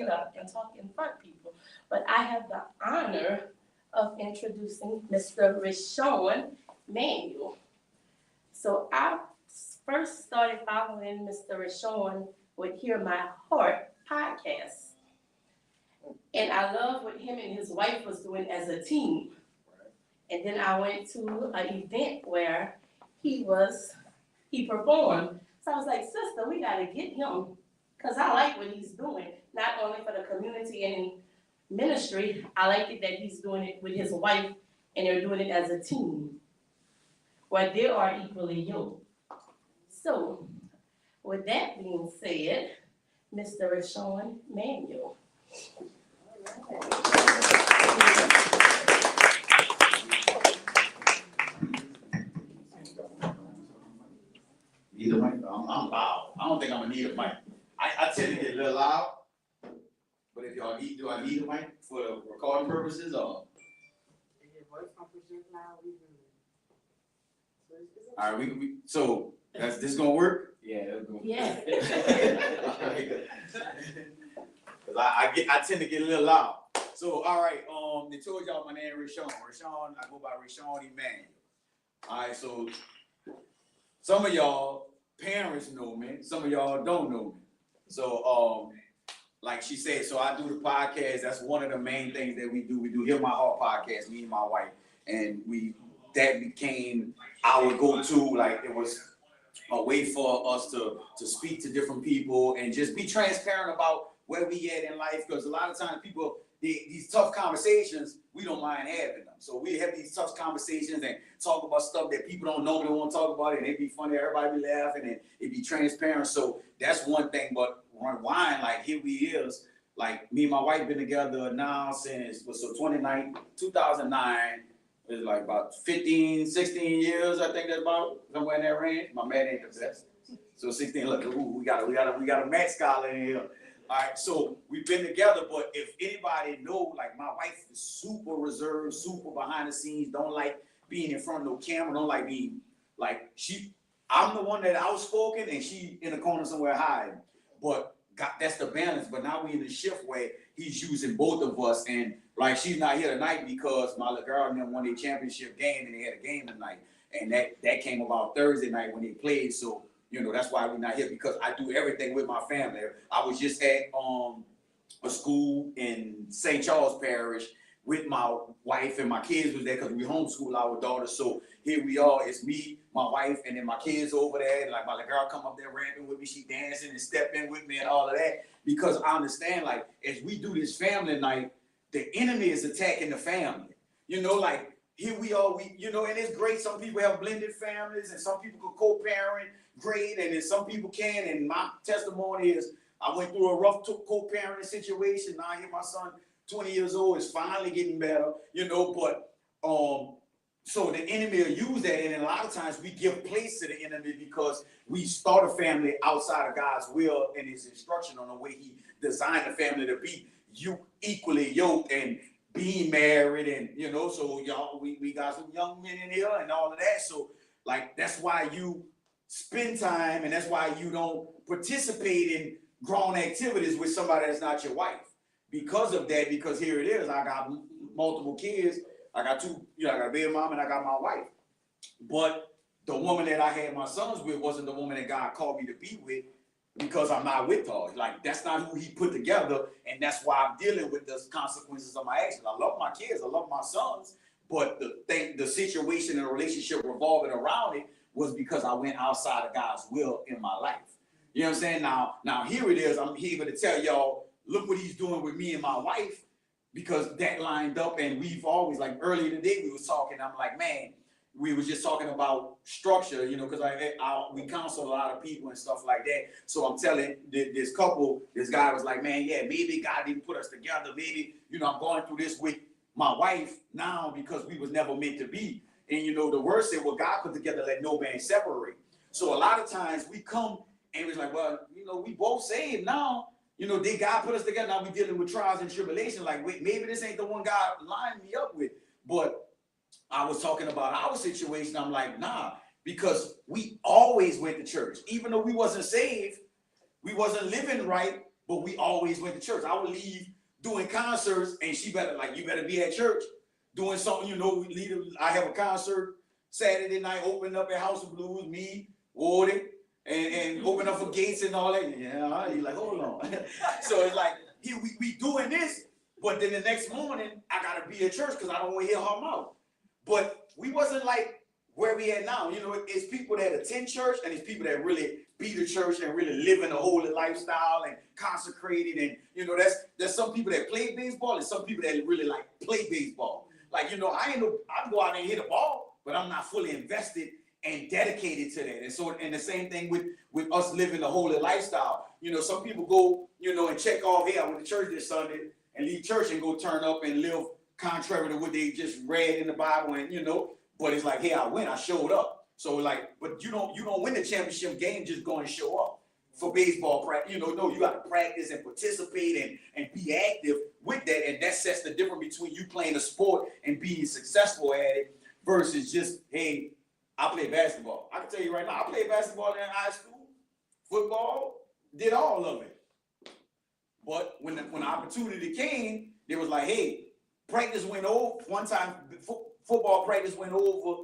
get up and talk in front of people. But I have the honor of introducing Mr. Rashawn Manuel. So I first started following Mr. Rashawn with Hear My Heart podcast. And I love what him and his wife was doing as a team. And then I went to an event where he performed. So I was like, sister, we gotta get him, because I like what he's doing, not only for the community and in ministry. I like it that he's doing it with his wife, and they're doing it as a team, where they are equally yoked. So, with that being said, Mr. Rashawn Manuel. Need a mic? I'm loud. I don't think I'm gonna need a mic. I tend to get a little loud, but if y'all need, do I need a mic for the recording purposes or? All right, we so that's this gonna work? Yeah, that's gonna. Yeah. Cause I tend to get a little loud. So all right, they told y'all my name is Rashawn. Rashawn, I go by Rashawn Emmanuel. All right, so some of y'all parents know me, some of y'all don't know me. So like she said, so I do the podcast. That's one of the main things that we do. We do Hear My Heart podcast, me and my wife, and that became our go-to. Like it was a way for us to speak to different people and just be transparent about where we at in life. Because a lot of times people, these tough conversations, we don't mind having them. So we have these tough conversations and talk about stuff that people don't normally want to talk about, and it'd be funny, everybody be laughing, and it'd be transparent. So that's one thing. But rewind, like here we is, like me and my wife been together now since 2009. It's like about 15, 16 years, I think that's about, somewhere in that range. My man ain't the best. So 16, look, ooh, we got a Matt scholar in here. All right, so we've been together, but if anybody know, like my wife is super reserved, super behind the scenes, don't like being in front of no camera, don't like being, like I'm the one that outspoken and she in the corner somewhere hiding. But that's the balance. But now we in the shift where he's using both of us, and like she's not here tonight because my little girl and them won their championship game and they had a game tonight. And that came about Thursday night when they played. So you know, that's why we're not here, because I do everything with my family. I was just at a school in St. Charles Parish with my wife, and my kids was there because we homeschool our daughters. So here we are, it's me, my wife, and then my kids over there. And like my little girl come up there rapping with me, she dancing and stepping with me and all of that. Because I understand, like, as we do this family night, the enemy is attacking the family. You know, like, here we are, you know, and it's great. Some people have blended families and some people can co-parent great, and then some people can. And my testimony is I went through a rough co-parenting situation. Now here my son, 20 years old, is finally getting better, you know, but so the enemy will use that, and a lot of times we give place to the enemy because we start a family outside of God's will and his instruction on the way he designed the family to be equally yoked and being married, and you know, so y'all, we got some young men in here and all of that. So like that's why you spend time, and that's why you don't participate in grown activities with somebody that's not your wife. Because of that, because here it is, I got multiple kids. I got two, you know, I got a baby mom and I got my wife. But the woman that I had my sons with wasn't the woman that God called me to be with, because I'm not with her. Like, that's not who he put together, and that's why I'm dealing with the consequences of my actions. I love my kids, I love my sons, but the situation and the relationship revolving around it was because I went outside of God's will in my life. You know what I'm saying? Now here it is, I'm here to tell y'all, look what he's doing with me and my wife, because that lined up, and we've always, like earlier today we was talking, I'm like, man, we was just talking about structure, you know, because we counsel a lot of people and stuff like that. So I'm telling this guy was like, man, yeah, maybe God didn't put us together. Maybe, you know, I'm going through this with my wife now because we was never meant to be. And, you know, the word said, what God put together, let no man separate. So a lot of times we come and it's like, well, you know, we both saved now. You know, did God put us together? Now we dealing with trials and tribulation. Like, wait, maybe this ain't the one God lined me up with. But I was talking about our situation. I'm like, nah, because we always went to church. Even though we wasn't saved, we wasn't living right, but we always went to church. I would leave doing concerts, and she better, like, you better be at church doing something, you know. I have a concert Saturday night, opening up at House of Blues, me, Wardy, and open up for Gates and all that. Yeah, you like, hold on. So it's like, here we doing this, but then the next morning, I gotta be at church because I don't want to hear her mouth. But we wasn't like where we at now. You know, it's people that attend church, and it's people that really be the church and really live in a holy lifestyle and consecrated. And, you know, there's some people that play baseball and some people that really like play baseball. Like, you know, I go out and hit a ball, but I'm not fully invested and dedicated to that. And so, and the same thing with us living a holy lifestyle. You know, some people go, you know, and check off, hey, I went to church this Sunday, and leave church and go turn up and live contrary to what they just read in the Bible. And, you know, but it's like, hey, I showed up. So like, but you don't win the championship game just going to show up for baseball practice. You know, no, you got to practice and participate and be active with that. And that sets the difference between you playing a sport and being successful at it versus just, hey, I play basketball. I can tell you right now, I played basketball in high school, football, did all of it. But when the opportunity came, they was like, hey, practice went over. One time, football practice went over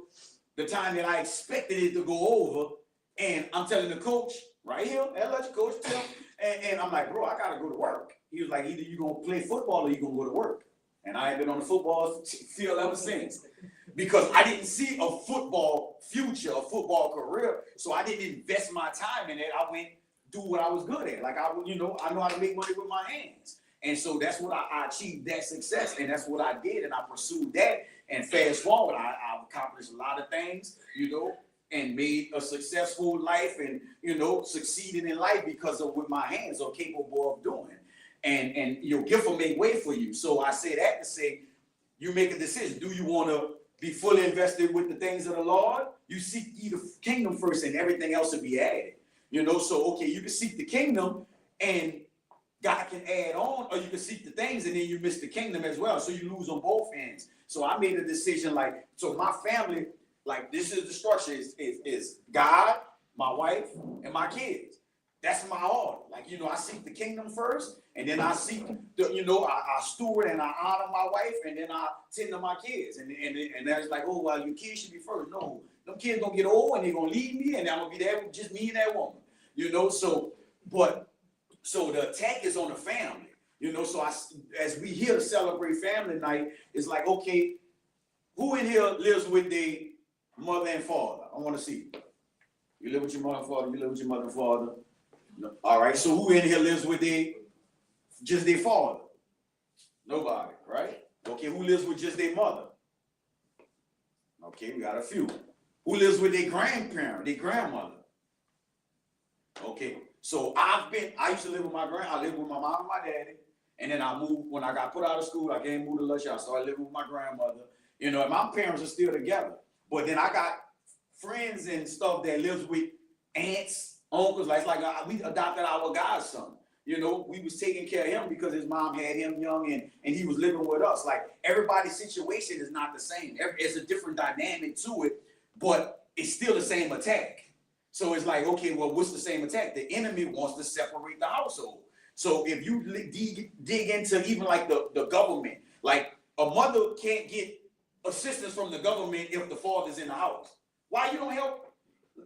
the time that I expected it to go over. And I'm telling the coach, right here, I'll let your coach tell. And I'm like, bro, I got to go to work. He was like, either you're going to play football or you're going to go to work. And I ain't been on the football field ever since. Because I didn't see a football future, a football career. So I didn't invest my time in it. I went do what I was good at. Like, I know how to make money with my hands. And so that's what I achieved that success. And that's what I did. And I pursued that. And fast forward, I've accomplished a lot of things, you know, and made a successful life and, you know, succeeded in life because of what my hands are capable of doing. And your gift will make way for you. So I say that to say, you make a decision. Do you want to be fully invested with the things of the Lord? You seek ye the kingdom first and everything else will be added. You know, so, okay, you can seek the kingdom and God can add on, or you can seek the things and then you miss the kingdom as well. So you lose on both ends. So I made a decision, like, so my family, like, this is the structure, is God, my wife, and my kids. That's my order. Like, you know, I seek the kingdom first, and then I seek, you know, I steward and I honor my wife, and then I tend to my kids. And that's like, oh, well, your kids should be first. No, them kids gonna get old and they're gonna leave me, and I'm gonna be there with just me and that woman. You know, so the attack is on the family. You know, so as we here to celebrate family night, it's like, okay, who in here lives with their mother and father? I want to see. You live with your mother and father, you live with your mother and father. No. All right, so who in here lives with just their father? Nobody, right? Okay, who lives with just their mother? Okay, we got a few. Who lives with their grandparent, their grandmother? Okay, so I used to live with I lived with my mom and my daddy, and then I moved, when I got put out of school, I came moved to Lush, I started living with my grandmother, you know, and my parents are still together. But then I got friends and stuff that lives with aunts, uncles, like we adopted our godson. You know, we was taking care of him because his mom had him young and he was living with us. Like, everybody's situation is not the same. It's a different dynamic to it, but it's still the same attack. So it's like, okay, well, what's the same attack? The enemy wants to separate the household. So if you dig into even like the government, like a mother can't get assistance from the government if the father's in the house. Why you don't help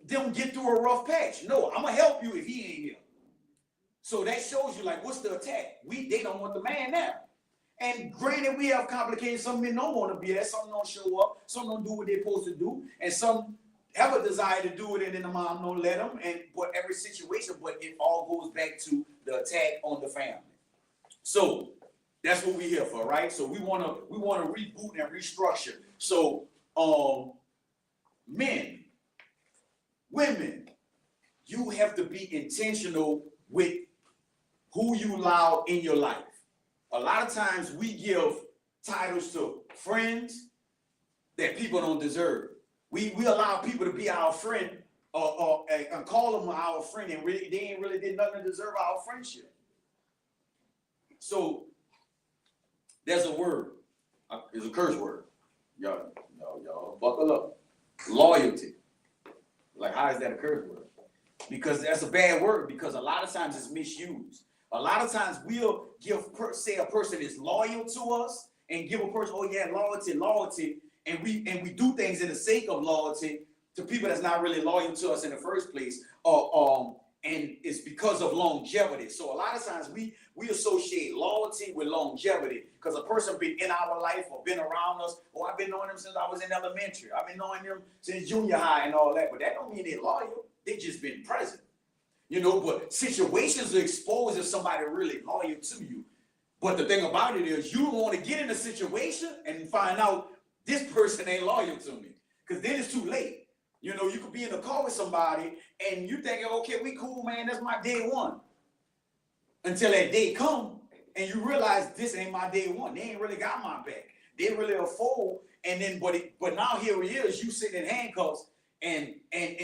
them get through a rough patch? No, I'm gonna help you if he ain't here. So that shows you, like, what's the attack? They don't want the man there. And granted, we have complications. Some men don't want to be there. Some don't show up. Some don't do what they're supposed to do. And some have a desire to do it, and then the mom don't let them. But every situation, but it all goes back to the attack on the family. So that's what we're here for, right? So we want to reboot and restructure. So men, women, you have to be intentional with who you allow in your life. A lot of times we give titles to friends that people don't deserve. We allow people to be our friend and call them our friend, and really, they ain't really did nothing to deserve our friendship. So there's a word. It's a curse word. Y'all buckle up. Loyalty. Like, how is that a curse word? Because that's a bad word, because a lot of times it's misused. A lot of times we'll say a person is loyal to us and give a person, oh yeah, loyalty, and we do things in the sake of loyalty to people that's not really loyal to us in the first place, and it's because of longevity. So a lot of times we associate loyalty with longevity because a person been in our life or been around us. Oh, I've been knowing them since I was in elementary. I've been knowing them since junior high and all that. But that don't mean they're loyal. They just been present. You know, but situations are exposed if somebody really loyal to you. But the thing about it is you don't want to get in a situation and find out this person ain't loyal to me. Because then it's too late. You know, you could be in a car with somebody and you thinking, okay, we cool, man, that's my day one. Until that day come and you realize this ain't my day one. They ain't really got my back. They really a fool. And then, but now here he is, you sitting in handcuffs and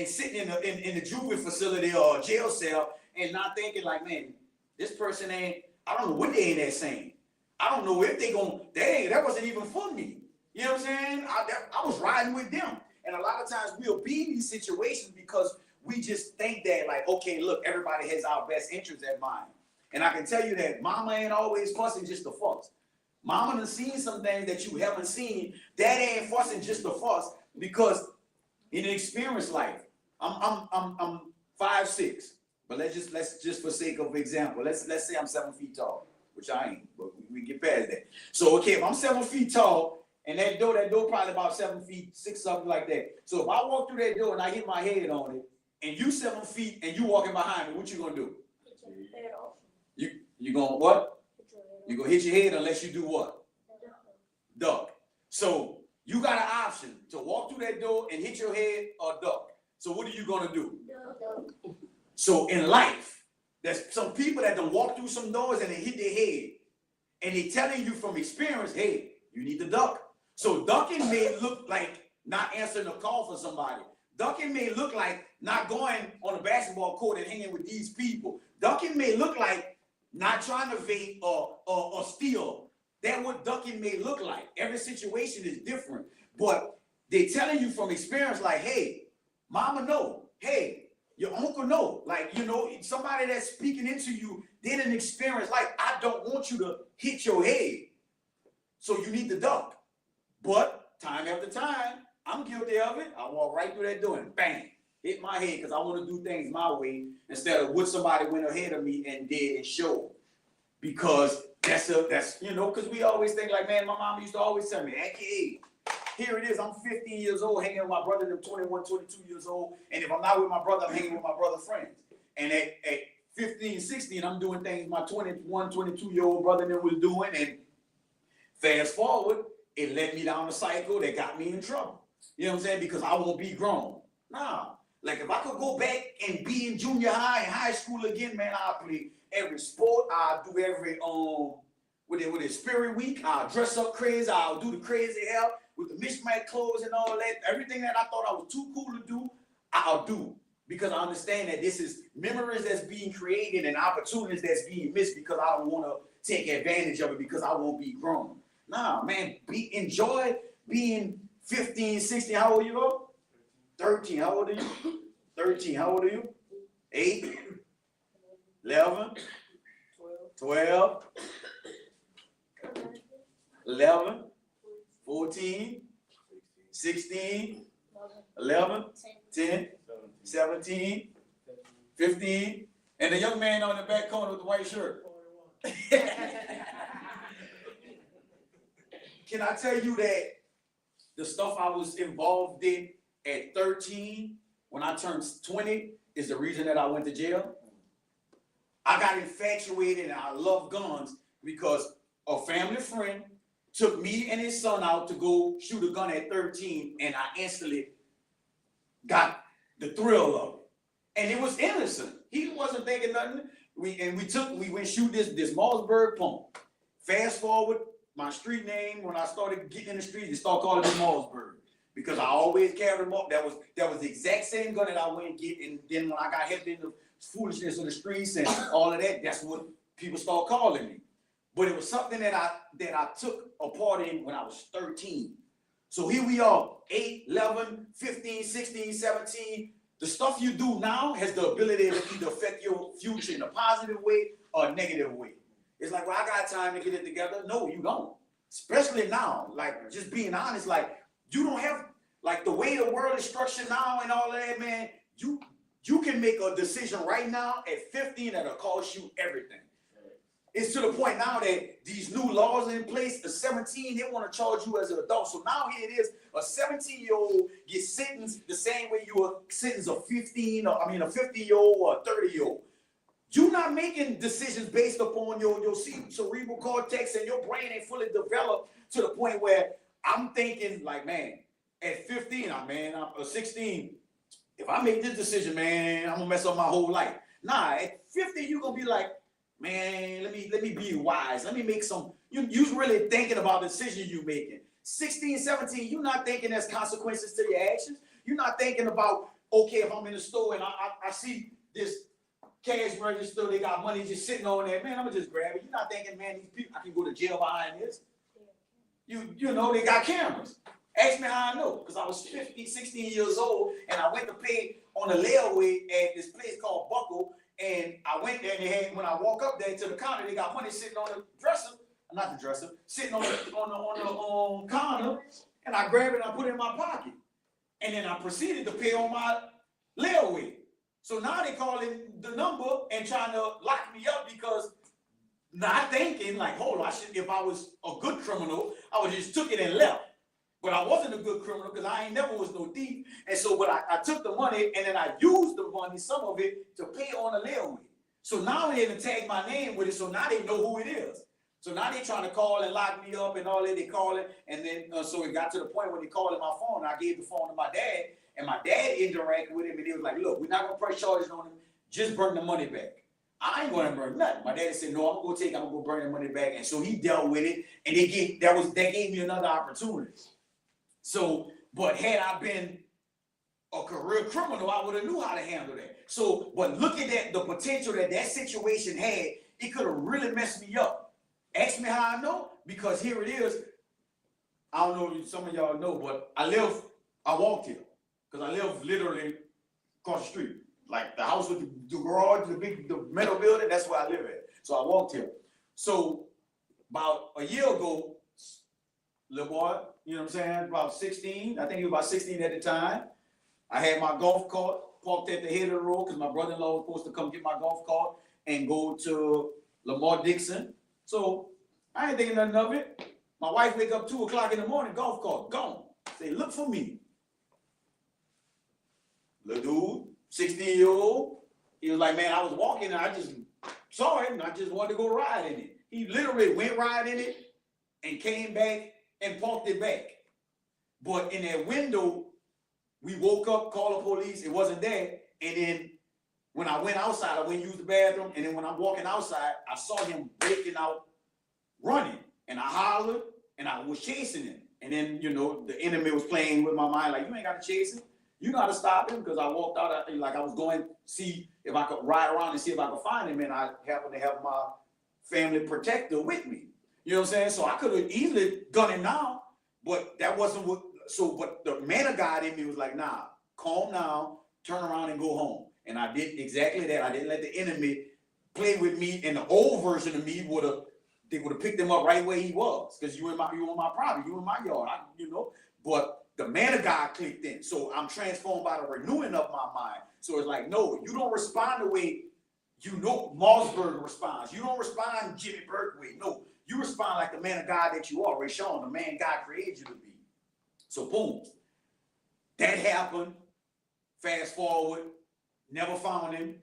sitting in the juvenile facility or jail cell and not thinking like, man, this person ain't, I don't know what they ain't that same. I don't know if they gonna, that wasn't even for me. You know what I'm saying? I was riding with them. And a lot of times we'll be in these situations because we just think that like, okay, look, everybody has our best interests at mind. And I can tell you that mama ain't always fussing just to fuss. Mama done seen some things that you haven't seen. Dad ain't fussing just to fuss because in an experienced life, I'm 5'6", but let's just for sake of example, let's say I'm 7 feet tall, which I ain't, but we get past that. So okay, if I'm 7 feet tall, and that door probably about 7 feet, 6, something like that. So if I walk through that door and I hit my head on it, and you 7 feet and you walking behind me, what you gonna do? You gonna what? You gonna hit your head unless you do what? Duck. So you got an option to walk through that door and hit your head or duck. So what are you gonna do? So in life, there's some people that don't walk through some doors and they hit their head, and they telling you from experience, hey, you need to duck. So ducking may look like not answering a call for somebody. Ducking may look like not going on a basketball court and hanging with these people. Ducking may look like not trying to vape or steal. That's what ducking may look like. Every situation is different. But they're telling you from experience like, hey, mama know. Hey, your uncle know. Like, you know, somebody that's speaking into you did an experience like, I don't want you to hit your head. So you need to duck. But time after time, I'm guilty of it. I walk right through that door and bang, hit my head because I want to do things my way instead of what somebody went ahead of me and did and showed. Because that's you know, because we always think like, man, my mom used to always tell me, hey, here it is, I'm 15 years old, hanging with my brother, them 21, 22 years old. And if I'm not with my brother, I'm hanging with my brother friends. And at 15, 16, I'm doing things my 21, 22-year-old brother and them was doing. And fast forward, it led me down a cycle that got me in trouble. You know what I'm saying? Because I won't be grown. Nah. Like if I could go back and be in junior high and high school again, man, I'll play every sport. I'll do every with it spirit week. I'll dress up crazy. I'll do the crazy hair with the mismatched clothes and all that. Everything that I thought I was too cool to do, I'll do. Because I understand that this is memories that's being created and opportunities that's being missed because I don't want to take advantage of it because I won't be grown. Nah, man, enjoy being 15, 16. How old are you? 13. How old are you? 13. How old are you? 8, 11, 12, 11, 14, 16, 11, 10, 17, 15, and the young man on the back corner with the white shirt. Can I tell you that the stuff I was involved in at 13, when I turned 20, is the reason that I went to jail? I got infatuated and I love guns because a family friend took me and his son out to go shoot a gun at 13, and I instantly got the thrill of it. And it was innocent. He wasn't thinking nothing. We went shoot this Mossberg pump. Fast forward, my street name, when I started getting in the street, they started calling me Mossberg. Because I always carried them up. That was the exact same gun that I went and get. And then when I got hit in the foolishness of the streets and all of that, that's what people started calling me. But it was something that I took a part in when I was 13. So here we are, 8, 11, 15, 16, 17. The stuff you do now has the ability to either affect your future in a positive way a negative way. It's like, well, I got time to get it together. No, you don't. Especially now, like just being honest, like you don't have like the way the world is structured now and all of that, man. You can make a decision right now at 15 that'll cost you everything. It's to the point now that these new laws are in place. At 17, they want to charge you as an adult. So now here it is, a 17-year-old gets sentenced the same way you were sentenced a 50-year-old or a 30-year-old. You're not making decisions based upon your cerebral cortex, and your brain ain't fully developed to the point where I'm thinking like, man, at 15, I'm 16, if I make this decision, man, I'm gonna mess up my whole life. Nah, at 50, you're gonna be like, man, let me be wise. Let me make some, you're really thinking about the decisions you're making. 16, 17, you're not thinking there's consequences to your actions. You're not thinking about, okay, if I'm in the store and I see this cash register, they got money just sitting on there, man, I'm gonna just grab it. You're not thinking, man, these people, I can go to jail behind this. You know, they got cameras. Ask me how I know, because I was 15, 16 years old, and I went to pay on the layaway at this place called Buckle, and I went there, and they had, when I walk up there to the counter, they got money sitting on the dresser, not the dresser, sitting on the counter, and I grabbed it and I put it in my pocket. And then I proceeded to pay on my layaway. So now they calling the number and trying to lock me up because not thinking like, hold on, if I was a good criminal, I would just took it and left. But I wasn't a good criminal because I ain't never was no thief. And so what I took the money and then I used the money, some of it, to pay on the layaway. So now they didn't tag my name with it, so now they know who it is. So now they trying to call and lock me up and all that. They call it, and then so it got to the point when they called my phone. I gave the phone to my dad, and my dad interacted with him, and he was like, "Look, we're not gonna press charges on him. Just bring the money back." I ain't gonna bring nothing. My dad said, "No, I'm gonna go bring the money back." And so he dealt with it, and that gave me another opportunity. So, but had I been a career criminal, I would have knew how to handle that. So, but look at that, the potential that situation had, it could have really messed me up. Ask me how I know, because here it is. I don't know if some of y'all know, but I walked here, because I live literally across the street. Like the house with the garage, the metal building, that's where I live at. So I walked here. So about a year ago, little boy, you know what I'm saying, about 16, I think he was about 16 at the time. I had my golf cart parked at the head of the road because my brother-in-law was supposed to come get my golf cart and go to Lamar Dixon. So I ain't thinking nothing of it. My wife wake up 2 o'clock in the morning, golf cart, gone. Say, look for me. Little dude, 16-year-old, he was like, man, I was walking and I just saw it and I just wanted to go ride in it. He literally went ride in it and came back and parked it back. But in that window, we woke up, called the police, it wasn't there. And then when I went outside, I went and used the bathroom. And then when I'm walking outside, I saw him breaking out, running. And I hollered and I was chasing him. And then, you know, the enemy was playing with my mind, like, you ain't got to chase him. You got to stop him, because I walked out, like I was going to see if I could ride around and see if I could find him. And I happened to have my family protector with me. You know what I'm saying? So I could have easily done it now, but that wasn't what, but the man of God in me was like, nah, calm down, turn around and go home. And I did exactly that. I didn't let the enemy play with me, and the old version of me would have picked him up right where he was, because you in my property, you in my yard, but the man of God clicked in. So I'm transformed by the renewing of my mind. So it's like, no, you don't respond the way Mossberg responds. You don't respond Jimmy Burke way. No, you respond like the man of God that you are, Rashawn, the man God created you to be. So boom, that happened. Fast forward, never found him,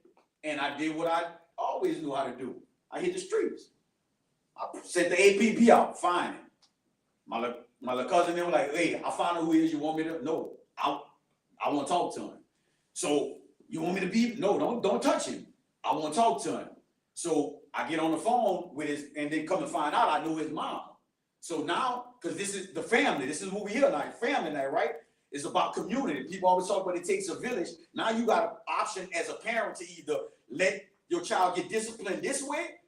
and I did what I always knew how to do. I hit the streets. I sent the APB out, find him. My little cousin, they were like, hey, I found out who he is. You want me to? No, I want to talk to him. So you want me to be? No, don't touch him. I want to talk to him. So I get on the phone with his, and then come to find out I knew his mom. So now, because this is the family, this is what we hear now, family night, right? It's about community. People always talk about it takes a village. Now you got an option as a parent to either let your child get disciplined this way,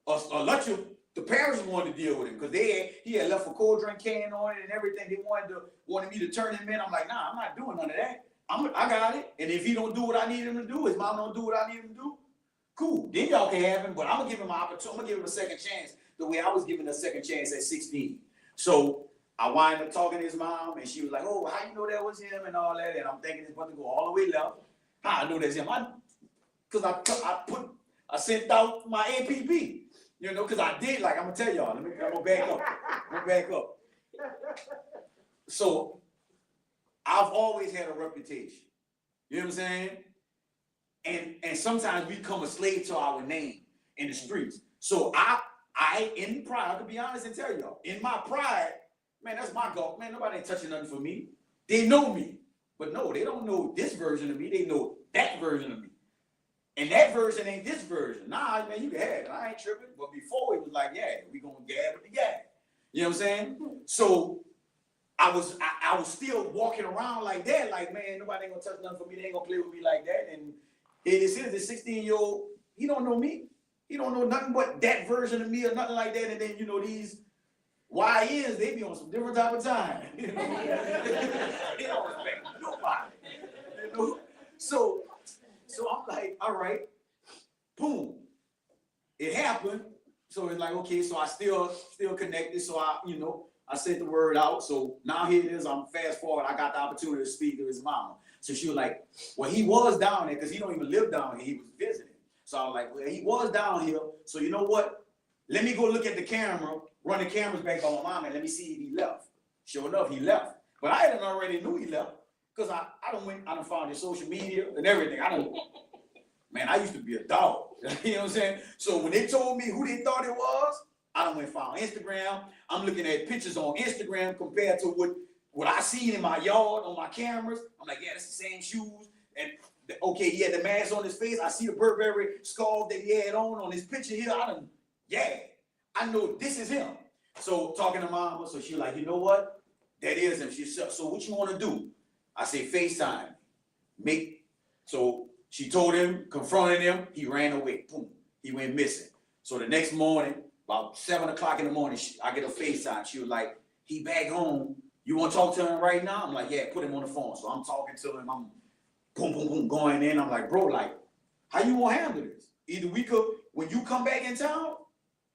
or let the parents wanted to deal with him, because he had left a cold drink can on it and everything. They wanted me to turn him in. I'm like, nah, I'm not doing none of that. I got it. And if he don't do what I need him to do, his mom don't do what I need him to do, Cool. Then y'all can have him, but I'm gonna give him my opportunity. I'm gonna give him a second chance the way I was given a second chance at 16. So I wind up talking to his mom, and she was like, "Oh, how you know that was him and all that?" And I'm thinking it's about to go all the way left. How I know that's him? Because I sent out my APB, you know, because I did, like, I'm gonna tell y'all. I'm gonna back up. I'm gonna back up. So I've always had a reputation. You know what I'm saying? And sometimes we become a slave to our name in the streets. So I in pride, to be honest and tell y'all, in my pride, man, that's my golf. Man, nobody ain't touching nothing for me. They know me. But no, they don't know this version of me. They know that version of me. And that version ain't this version. Nah, man, you can have it. I ain't tripping. But before it was like, yeah, we gonna gab with the gab. You know what I'm saying? So I was still walking around like that, like, man, nobody ain't gonna touch nothing for me. They ain't gonna play with me like that. And it is this 16-year-old, he don't know me. He don't know nothing but that version of me or nothing like that. And then, you know, these YNs, they be on some different type of time. You know? They don't respect nobody. You know? So I'm like, all right, boom. It happened. So it's like, okay, so I still connected. So I sent the word out. So now here it is. I'm fast forward. I got the opportunity to speak to his mom. So she was like, well, he was down there because he don't even live down here. He was visiting. So I was like, well, he was down here. So you know what? Let me go look at the camera, run the cameras back on my mom, and let me see if he left. Sure enough, he left. But I hadn't already knew he left because I done found his social media and everything. Man, I used to be a dog. You know what I'm saying? So when they told me who they thought it was, I done went found Instagram. I'm looking at pictures on Instagram compared to what I seen in my yard on my cameras. I'm like, yeah, that's the same shoes. And okay, he had the mask on his face. I see the Burberry scarf that he had on his picture here. I know this is him. So talking to mama, so she like, you know what? That is him. She said, so what you want to do? I say, FaceTime. So she told him, confronted him. He ran away. Boom. He went missing. So the next morning, about 7 o'clock in the morning, I get a FaceTime. She was like, he back home. You want to talk to him right now? I'm like, yeah, put him on the phone. So I'm talking to him. I'm boom, boom, boom, going in. I'm like, bro, like, how you want to handle this? Either we could, when you come back in town,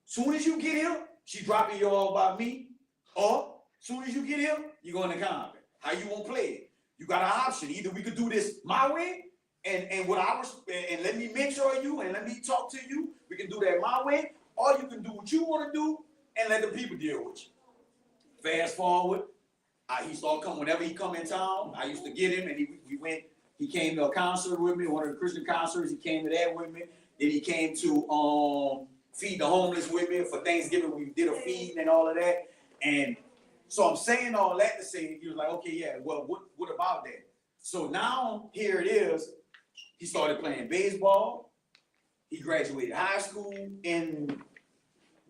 soon as you get here, she dropping you all by me. Or soon as you get here, you go in the comment. How you want to play it? You got an option. Either we could do this my way, and let me mentor you and let me talk to you. We can do that my way, or you can do what you want to do and let the people deal with you. Fast forward, he started coming whenever he come in town. I used to get him, and he came to a concert with me, one of the Christian concerts. He came to that with me. Then he came to feed the homeless with me for Thanksgiving. We did a feed and all of that. And so I'm saying all that to say, he was like, okay, yeah, well, what about that? So now here it is. He started playing baseball. He graduated high school in,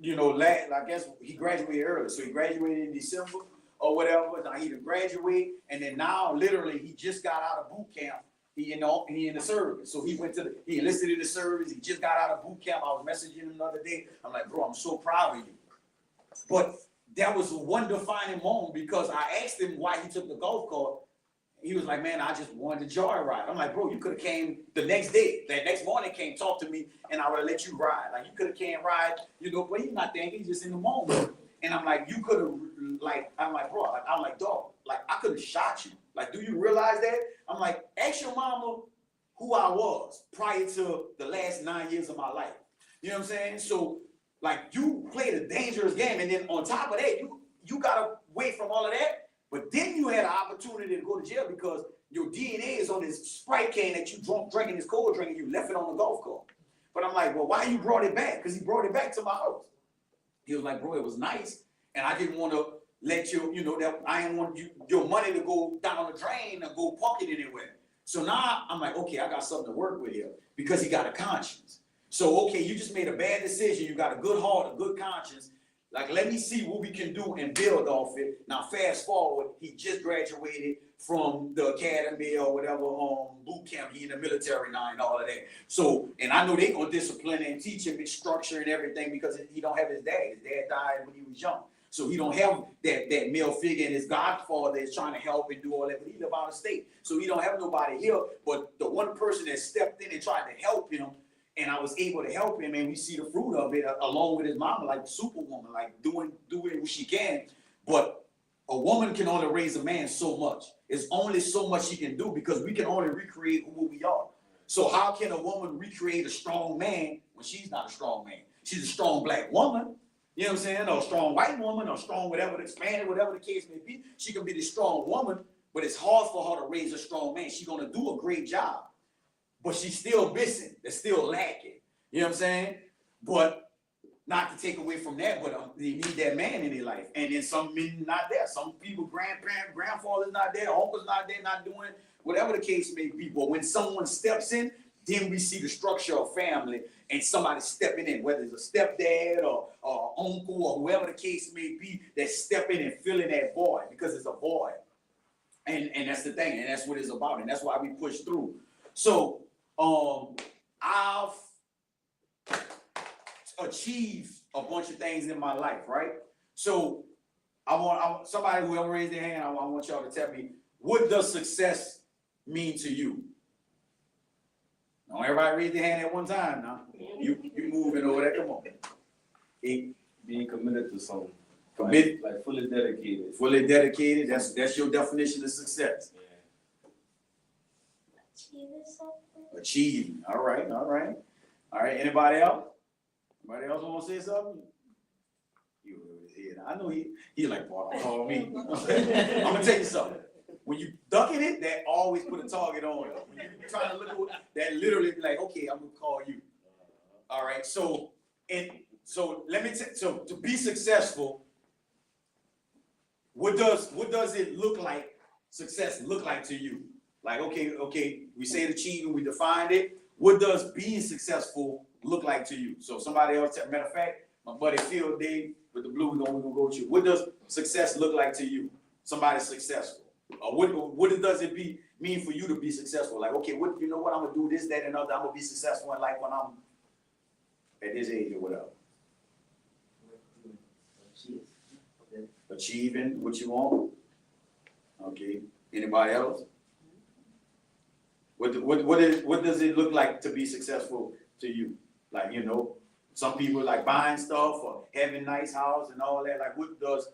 I guess he graduated early. So he graduated in December or whatever. Now he didn't graduate. And then now, literally, he just got out of boot camp. He in the service. So he enlisted in the service. He just got out of boot camp. I was messaging him the other day. I'm like, bro, I'm so proud of you. But that was one defining moment because I asked him why he took the golf cart. He was like, man, I just wanted to joyride. I'm like, bro, you could have came the next day. That next morning came, talk to me, and I would have let you ride. Like, you could have came ride, but he's not thinking, he's just in the moment. And I'm like, you could have, I'm like, bro, I'm like, dog, like, I could have shot you. Like, do you realize that? I'm like, ask your mama who I was prior to the last 9 years of my life. You know what I'm saying? So, like, you played a dangerous game, and then on top of that, you got away from all of that. But then you had an opportunity to go to jail because your DNA is on this Sprite can that you drinking this cold drink and you left it on the golf cart. But I'm like, well, why you brought it back? Because he brought it back to my house. He was like, bro, it was nice. And I didn't want to let you, that I didn't want your money to go down the drain or go pocket anywhere. So now I'm like, okay, I got something to work with here because he got a conscience. So, okay, you just made a bad decision. You got a good heart, a good conscience. Like, let me see what we can do and build off it. Now, fast forward, he just graduated from the academy or whatever, boot camp. He in the military now and all of that. So, and I know they gonna discipline and teach him his structure and everything because he don't have his dad. His dad died when he was young. So he don't have that male figure, and his godfather is trying to help and do all that, but he live out of state. So he don't have nobody here. But the one person that stepped in and tried to help him and I was able to help him, and we see the fruit of it along with his mama, like superwoman, like doing what she can. But a woman can only raise a man so much. It's only so much she can do because we can only recreate who we are. So how can a woman recreate a strong man when she's not a strong man? She's a strong black woman, you know what I'm saying? Or a strong white woman, or strong whatever the Spanish, whatever the case may be. She can be the strong woman, but it's hard for her to raise a strong man. She's gonna do a great job, but she's still missing. They're still lacking. You know what I'm saying? But not to take away from that, but they need that man in their life. And then some men not there. Some people, grandfather's not there, uncle's not there, not doing whatever the case may be. But when someone steps in, then we see the structure of family and somebody stepping in, whether it's a stepdad or uncle or whoever the case may be, that's stepping and filling that void because it's a void. And that's the thing, and that's what it's about, and that's why we push through. So I've achieved a bunch of things in my life, right? So I want somebody who ever raised their hand, I want y'all to tell me, what does success mean to you? Don't everybody raise their hand at one time now. You moving over there, come on. Being committed to something. Committed. Like fully dedicated. Fully dedicated, that's your definition of success. Yeah. Achieving. All right. Anybody else? Anybody else want to say something? You over his head. I know he like, boy, don't call me. I'm gonna tell you something. When you ducking it, that always put a target on it. When you trying to look, that literally be like, okay, I'm gonna call you. All right. So let me so to be successful, what does it look like? Success look like to you? Like, okay, we say achieving, we defined it. What does being successful look like to you? So somebody else, matter of fact, my buddy Phil Dave with the blue, we're gonna go with you. What does success look like to you? Somebody successful. What does it mean for you to be successful? Like, okay, what I'm gonna do this, that, and other. I'm gonna be successful in life when I'm at this age or whatever. Achieving what you want. Okay. Anybody else? What does it look like to be successful to you? Like, some people like buying stuff or having nice house and all that. Like, what does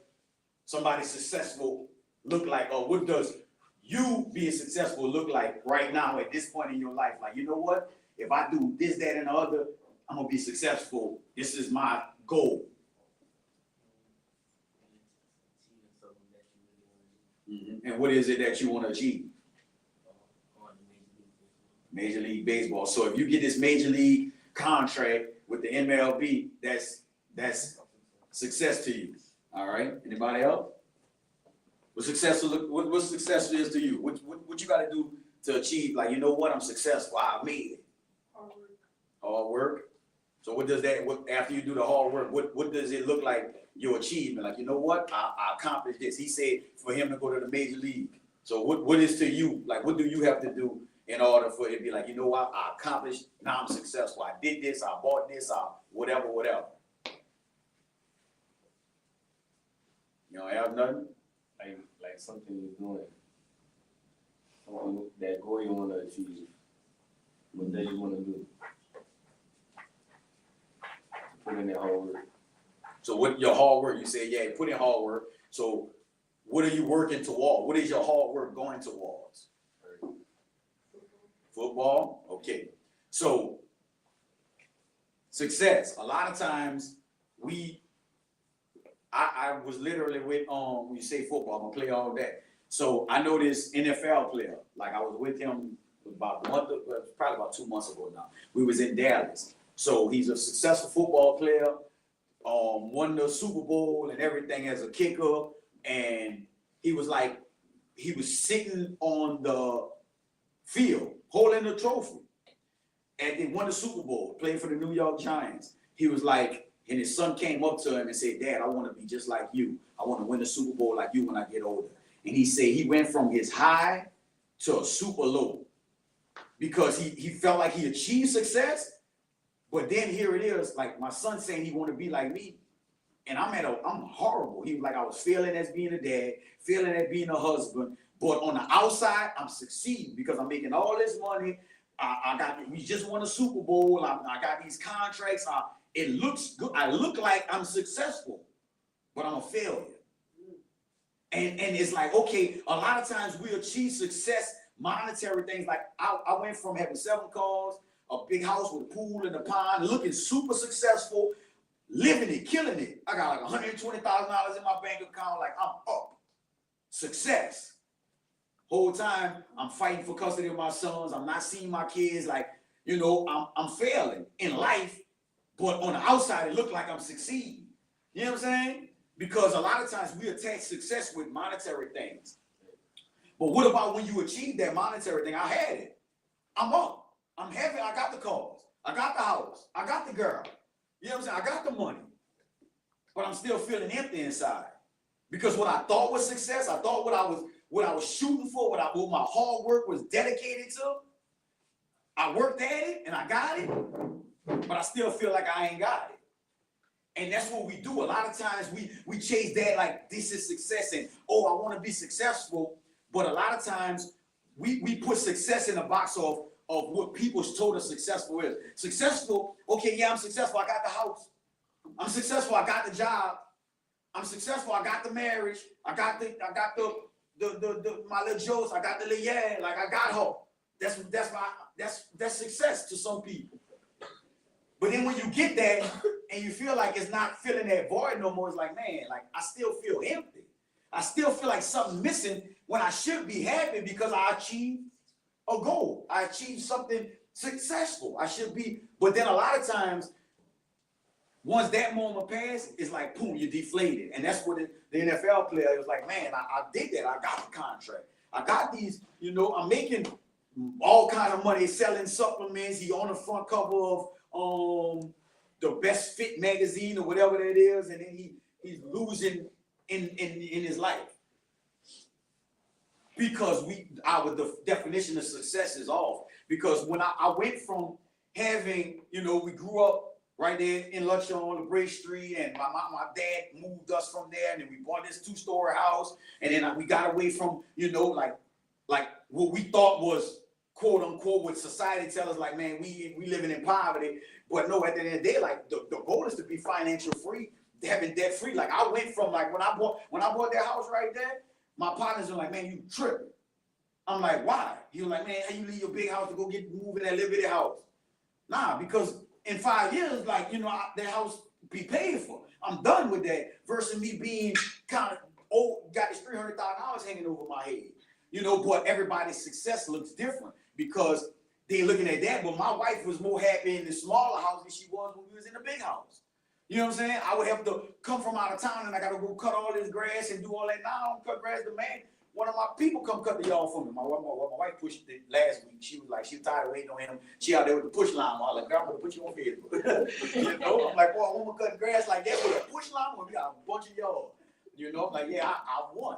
somebody successful look like? Or what does you being successful look like right now at this point in your life? Like, you know what? If I do this, that, and the other, I'm gonna be successful. This is my goal. Mm-hmm. And what is it that you want to achieve? Major League Baseball. So if you get this Major League contract with the MLB, that's success to you. All right. Anybody else? What success is to you? What you got to do to achieve? Like, you know what? I'm successful. I made it. Hard work. So what does that? After you do the hard work, what does it look like? Your achievement? Like, you know what? I accomplished this. He said for him to go to the Major League. So what is to you? Like, what do you have to do in order for it to be like, you know what? I accomplished. Now I'm successful. I did this. I bought this. Whatever. You don't have nothing? Like something you're doing. Something that goal you want to achieve. What that you want to do. Put in that hard work. So what your hard work? You say, yeah, put in hard work. So what are you working toward? What is your hard work going towards? Football? Okay. So success. A lot of times I was literally with when you say football, I'm gonna play all that. So I know this NFL player. Like, I was with him probably about 2 months ago now. We was in Dallas. So he's a successful football player. Won the Super Bowl and everything as a kicker, and he was sitting on the field holding the trophy, and they won the Super Bowl, playing for the New York Giants. He was like, and his son came up to him and said, "Dad, I want to be just like you. I want to win the Super Bowl like you when I get older." And he said he went from his high to a super low because he felt like he achieved success. But then here it is, like my son saying he want to be like me, and I'm horrible. He was like, I was failing as being a dad, failing at being a husband, but on the outside, I'm succeeding because I'm making all this money. we just won a Super Bowl. I got these contracts. It looks good. I look like I'm successful, but I'm a failure. And it's like, okay, a lot of times we achieve success, monetary things. Like I went from having 7 cars, a big house with a pool and a pond, looking super successful, living it, killing it. I got like $120,000 in my bank account. Like I'm up. Success. Whole time I'm fighting for custody of my sons. I'm not seeing my kids. Like, you know, I'm failing in life, but on the outside it looked like I'm succeeding. You know what I'm saying? Because a lot of times we attach success with monetary things. But what about when you achieve that monetary thing? I had it. I'm up. I'm happy. I got the cars. I got the house. I got the girl. You know what I'm saying? I got the money. But I'm still feeling empty inside. Because what I thought was success, I thought what I was shooting for, what my hard work was dedicated to, I worked at it and I got it, but I still feel like I ain't got it. And that's what we do. A lot of times we chase that like this is success and I want to be successful. But a lot of times we put success in a box of what people told us successful is. Successful, okay, yeah, I'm successful. I got the house. I'm successful. I got the job. I'm successful. I got the marriage. I got the my little jokes. I got the little like I got her. That's success to some people. But then when you get that and you feel like it's not filling that void no more, it's like, man, like I still feel empty. I still feel like something missing when I should be happy because I achieved a goal. I achieved something successful. I should be. But then a lot of times, once that moment passes, it's like, boom, you're deflated. And that's what the NFL player was like, man, I did that. I got the contract. I got these, you know, I'm making all kind of money selling supplements. He on the front cover of the Best Fit magazine or whatever that is, and then he's losing in his life because our definition of success is off. Because when I went from having, you know, we grew up right there in Luxor on LaBrie Street, and my dad moved us from there, and then we bought this 2-story house, and then we got away from, you know, like what we thought was quote unquote what society tell us, like, man, we living in poverty. But no, at the end of the day, like the goal is to be financial free, having debt free. Like I went from like when I bought that house right there, my partners were like, man, you tripping. I'm like, why? He was like, man, how you leave your big house to go move in that little bitty house? Nah, because in 5 years, like, you know, that house be paid for. I'm done with that versus me being kind of got this $300,000 hanging over my head. You know, but everybody's success looks different because they're looking at that. But my wife was more happy in the smaller house than she was when we was in the big house. You know what I'm saying? I would have to come from out of town and I got to go cut all this grass and do all that. Now I don't cut grass. The man, one of my people come cut the yard for me. My wife pushed it last week. She was tired of waiting on him. She out there with the push line. I was like, girl, I'm going to put you on Facebook. You know, I'm like, boy, I want to cut grass like that with a push line when we got a bunch of yard. You know, I'm like, yeah, I won.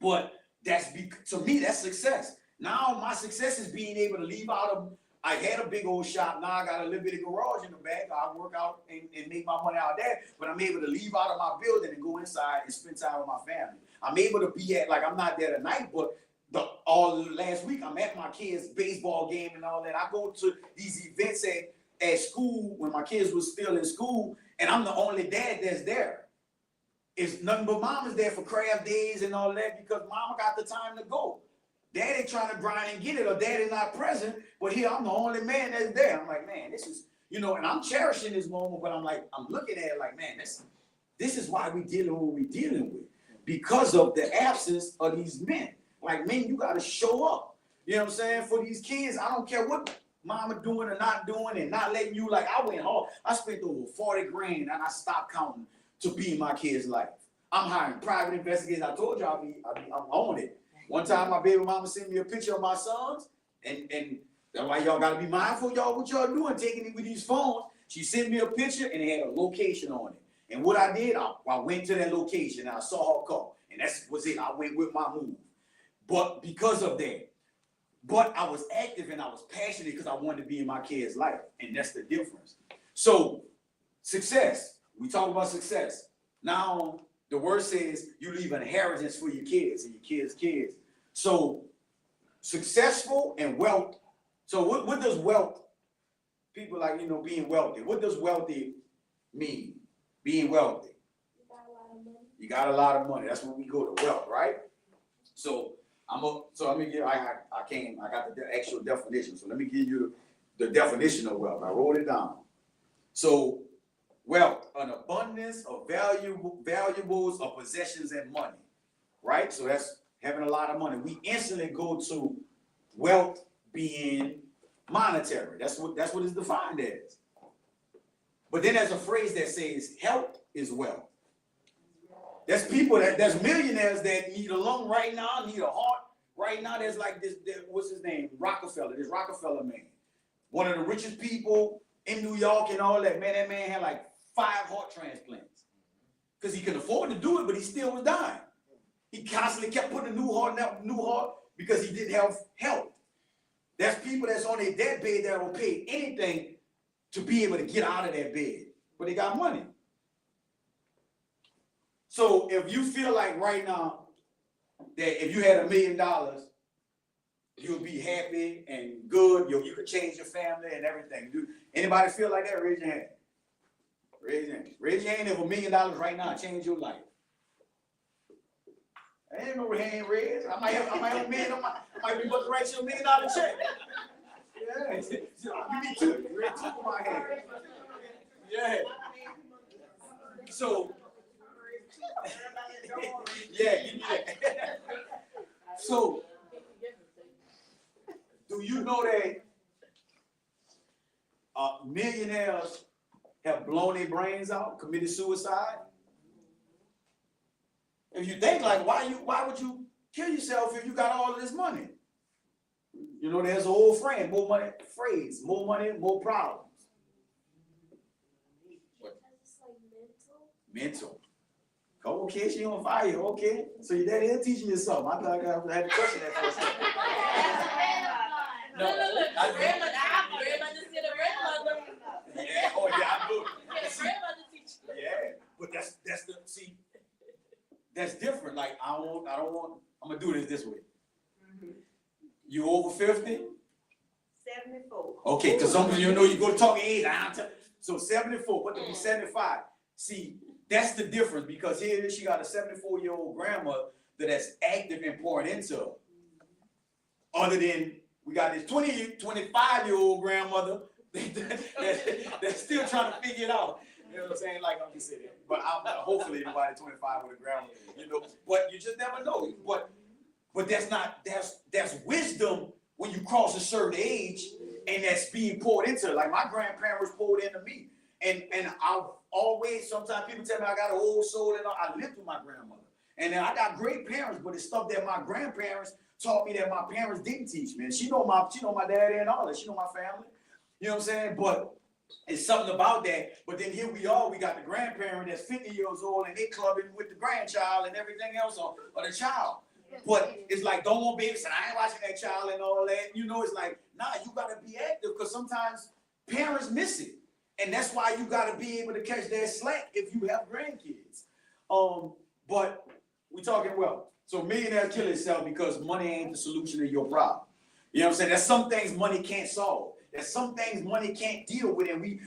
But to me, that's success. Now my success is being able to leave out I had a big old shop. Now I got a little bit of garage in the back. I work out and make my money out there. But I'm able to leave out of my building and go inside and spend time with my family. I'm able to be like, I'm not there tonight, but all last week I'm at my kids' baseball game and all that. I go to these events at school when my kids was still in school, and I'm the only dad that's there. It's nothing but mama's there for craft days and all that because mama got the time to go. Daddy trying to grind and get it, or daddy not present, but here I'm the only man that's there. I'm like, man, this is, you know, and I'm cherishing this moment, but I'm looking at it like, man, this is why we dealing with what we dealing with, because of the absence of these men. Like, men, you got to show up. You know what I'm saying? For these kids, I don't care what mama doing or not doing and not letting you, like, I went hard. I spent over 40 grand and I stopped counting to be in my kid's life. I'm hiring private investigators. I told you I'm on it. One time, my baby mama sent me a picture of my sons, and that's why y'all gotta be mindful, y'all, what y'all doing, taking it with these phones. She sent me a picture, and it had a location on it. And what I did, I went to that location, and I saw her car, and that was it. I went with my move. But because of that, but I was active and I was passionate because I wanted to be in my kid's life, and that's the difference. So, success. We talk about success. Now, the word says you leave an inheritance for your kids and your kids' kids. So successful and wealth So what does wealth, people like, being wealthy, what does wealthy mean? Being wealthy. You got a lot of money. That's when we go to wealth, right? So let me give, I got the actual definition. So let me give you the definition of wealth. I wrote it down. So wealth, an abundance of valuables of possessions and money, right? So that's having a lot of money. We instantly go to wealth being monetary. That's what it's defined as. But then there's a phrase that says health is wealth. There's there's millionaires that need a lung right now, need a heart right now. There's like this what's his name? Rockefeller, this Rockefeller man. One of the richest people in New York and all that. Man, that man had like 5 heart transplants. Because he could afford to do it, but he still was dying. He constantly kept putting a new heart because he didn't have health. There's people that's on their deathbed that will pay anything to be able to get out of that bed, but they got money. So if you feel like right now that if you had $1 million, you would be happy and good, you could change your family and everything. Anybody feel like that? Raise your hand. Raise your hand. Raise your hand if $1 million right now change your life. I ain't no hand raised. I might have $1 million. I might be about to write you $1 million check. Yeah, you need two. Raise 2 of my hand. Yeah. So. Yeah, give me that. So, do you know that millionaires have blown their brains out, committed suicide? If you think like, why would you kill yourself if you got all of this money? There's an old phrase, more money, more problems. Mental. Come on, kid, she on fire, okay? So your daddy is teaching you something. I thought I had to question that for a second. Look, grandmother just did a grandmother. Yeah, oh yeah, I do. Grandmother teaching. Yeah, but that's different. Like I'm gonna do this way. You over 50? 74. Okay, because some of you go to talk age. So 74, what to be 75? See, that's the difference because here she got a 74-year-old grandmother that's active and pouring into her. Other than we got this 25-year-old grandmother that's still trying to figure it out. You know what I'm saying? Like I'm just saying. But hopefully nobody 25 with a grandmother, But you just never know. But that's wisdom when you cross a certain age and that's being poured into. Like my grandparents poured into me. And I've always, sometimes people tell me I got an old soul and I lived with my grandmother. And then I got great parents, but it's stuff that my grandparents taught me that my parents didn't teach me. And she know my daddy and all that. She know my family. You know what I'm saying? But it's something about that. But then here we got the grandparent that's 50 years old and they clubbing with the grandchild and everything else or the child. But it's like, don't want babies and I ain't watching that child and all that. It's like, nah, you gotta be active because sometimes parents miss it. And that's why you gotta be able to catch that slack if you have grandkids. But we talking wealth. So millionaires kill itself because money ain't the solution to your problem. You know what I'm saying? There's some things money can't solve. There's some things money can't deal with, and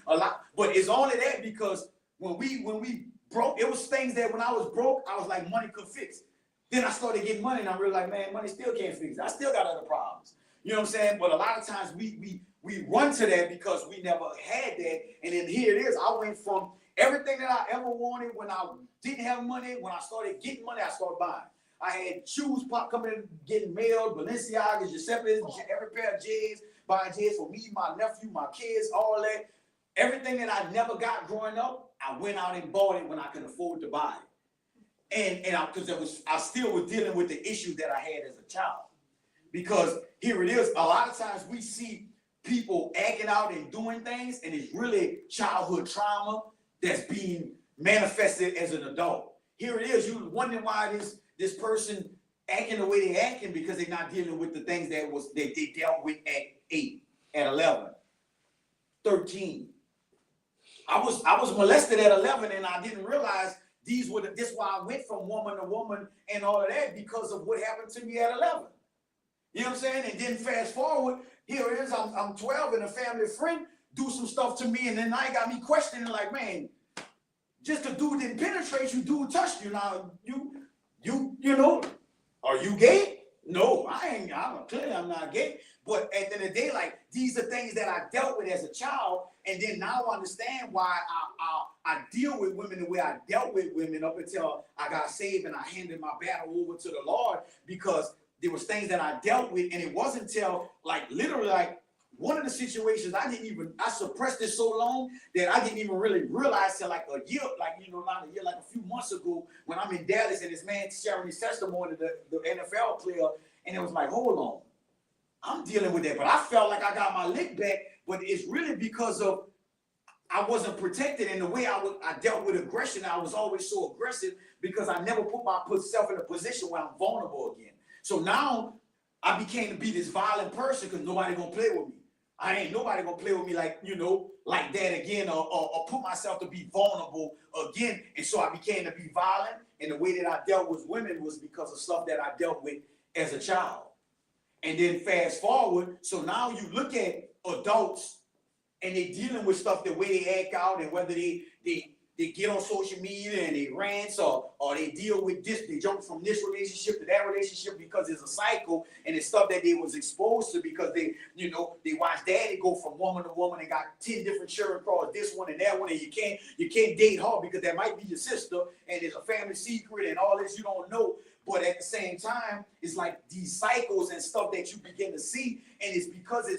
but it's only that because when we broke, it was things that when I was broke, I was like, money could fix. Then I started getting money and I realized, man, money still can't fix it. I still got other problems. You know what I'm saying? But a lot of times we run to that because we never had that. And then here it is. I went from everything that I ever wanted when I didn't have money. When I started getting money, I started buying. I had shoes coming in, getting mailed, Balenciagas, Giuseppe's, every pair of J's, buying J's for me, my nephew, my kids, all that. Everything that I never got growing up, I went out and bought it when I could afford to buy it. And because I still was dealing with the issue that I had as a child. Because here it is, a lot of times we see people acting out and doing things, and it's really childhood trauma that's being manifested as an adult. Here it is, you're wondering why this person acting the way they're acting because they're not dealing with the things that they dealt with at 8, at 11, 13. I was molested at 11 and I didn't realize this is why I went from woman to woman and all of that because of what happened to me at 11. You know what I'm saying? And then fast forward, here it is, I'm 12 and a family friend do some stuff to me, and then I got me questioning like, man, just a dude didn't penetrate you, dude touched you. Now you know, are you gay? No, I'm not gay. But at the end of the day, like, these are things that I dealt with as a child, and then now I understand why I deal with women the way I dealt with women up until I got saved and I handed my battle over to the Lord, because there was things that I dealt with, and it wasn't until like literally like one of the situations I suppressed it so long that I didn't even really realize till like a year, like, you know, not a year, like a few months ago when I'm in Dallas and this man sharing his testimony, the NFL player, and it was like, hold on, I'm dealing with that, but I felt like I got my lick back, but it's really because of I wasn't protected in the way I dealt with aggression. I was always so aggressive because I never put myself in a position where I'm vulnerable again. So now I became to be this violent person because nobody gonna play with me. I ain't nobody gonna play with me like, you know, like that again, or put myself to be vulnerable again. And so I became to be violent. And the way that I dealt with women was because of stuff that I dealt with as a child. And then fast forward, so now you look at adults and they dealing with stuff the way they act out, and whether they get on social media and they rant or they deal with this, they jump from this relationship to that relationship because it's a cycle, and it's stuff that they was exposed to because they watched daddy go from woman to woman and got 10 different children across this one and that one, and you can't date her because that might be your sister and it's a family secret and all this you don't know. But at the same time, it's like these cycles and stuff that you begin to see, and it's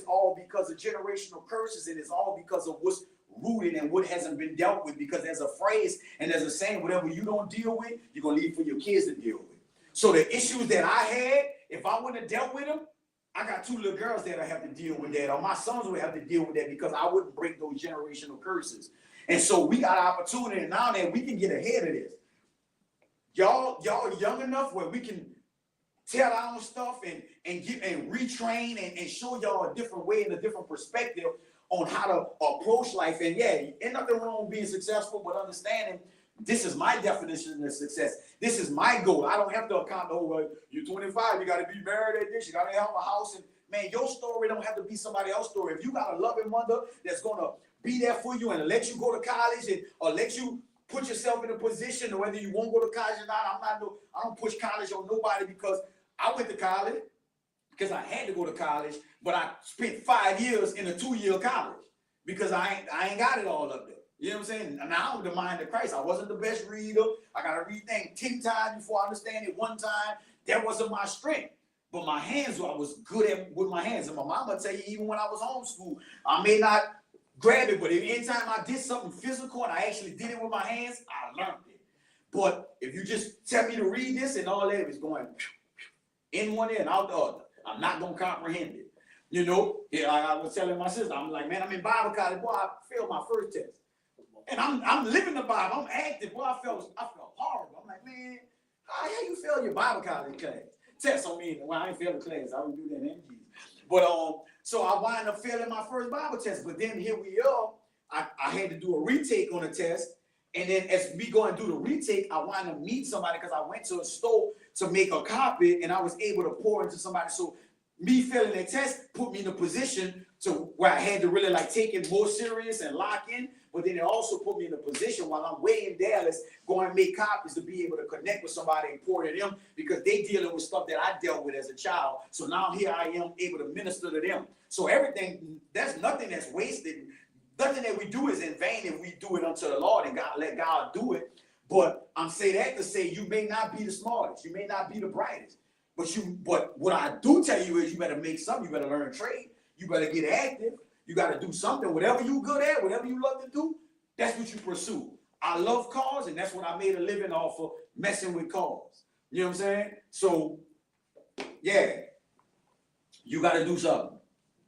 all because of generational curses, and it's all because of what's rooted and what hasn't been dealt with. Because there's a phrase and there's a saying, whatever you don't deal with, you're gonna leave for your kids to deal with. So the issues that I had, if I wouldn't have dealt with them, I got 2 little girls that I have to deal with that, or my sons would have to deal with that because I wouldn't break those generational curses. And so we got an opportunity now that we can get ahead of this. Y'all young enough where we can tell our own stuff and retrain and show y'all a different way and a different perspective on how to approach life. And yeah, ain't nothing wrong with being successful, but understanding this is my definition of success. This is my goal. I don't have to account, well, you're 25, you got to be married at this, you got to have a house. And man, your story don't have to be somebody else's story. If you got a loving mother that's going to be there for you and let you go to college or let you put yourself in a position, or whether you won't go to college or not, I don't push college on nobody, because I went to college because I had to go to college, but I spent 5 years in a 2-year college because I ain't got it all up there. You know what I'm saying? And now I'm the mind of Christ. I wasn't the best reader. I got to read things 10 times before I understand it one time. That wasn't my strength. But my hands, I was good at with my hands. And my mama tell you, even when I was homeschooled, I may not grab it, but anytime I did something physical and I actually did it with my hands, I learned it. But if you just tell me to read this and all that, it's going in one ear and out the other, I'm not going to comprehend it. You know, yeah, I was telling my sister, I'm like, man, I'm in Bible college. Boy, I failed my first test. And I'm living the Bible. I'm active. Boy, I felt horrible. I'm like, man, how you fail your Bible college class? Test on me. Well, I ain't fail the class. I would do that in Jesus. But so I wind up failing my first Bible test. But then here we are. I had to do a retake on the test. And then as we go and do the retake, I wind up meeting somebody because I went to a store to make a copy, and I was able to pour into somebody. So me failing that test put me in a position to where I had to really like take it more serious and lock in. But then it also put me in a position while I'm way in Dallas going to make copies to be able to connect with somebody and pour to them, because they dealing with stuff that I dealt with as a child. So now here I am able to minister to them. So everything, there's nothing that's wasted. Nothing that we do is in vain if we do it unto the Lord and God, let God do it. But I'm saying that to say you may not be the smartest, you may not be the brightest, but what I do tell you is you better make something, you better learn a trade, you better get active, you got to do something. Whatever you good at, whatever you love to do, that's what you pursue. I love cars, and that's what I made a living off of, messing with cars. You know what I'm saying? So, yeah, you got to do something.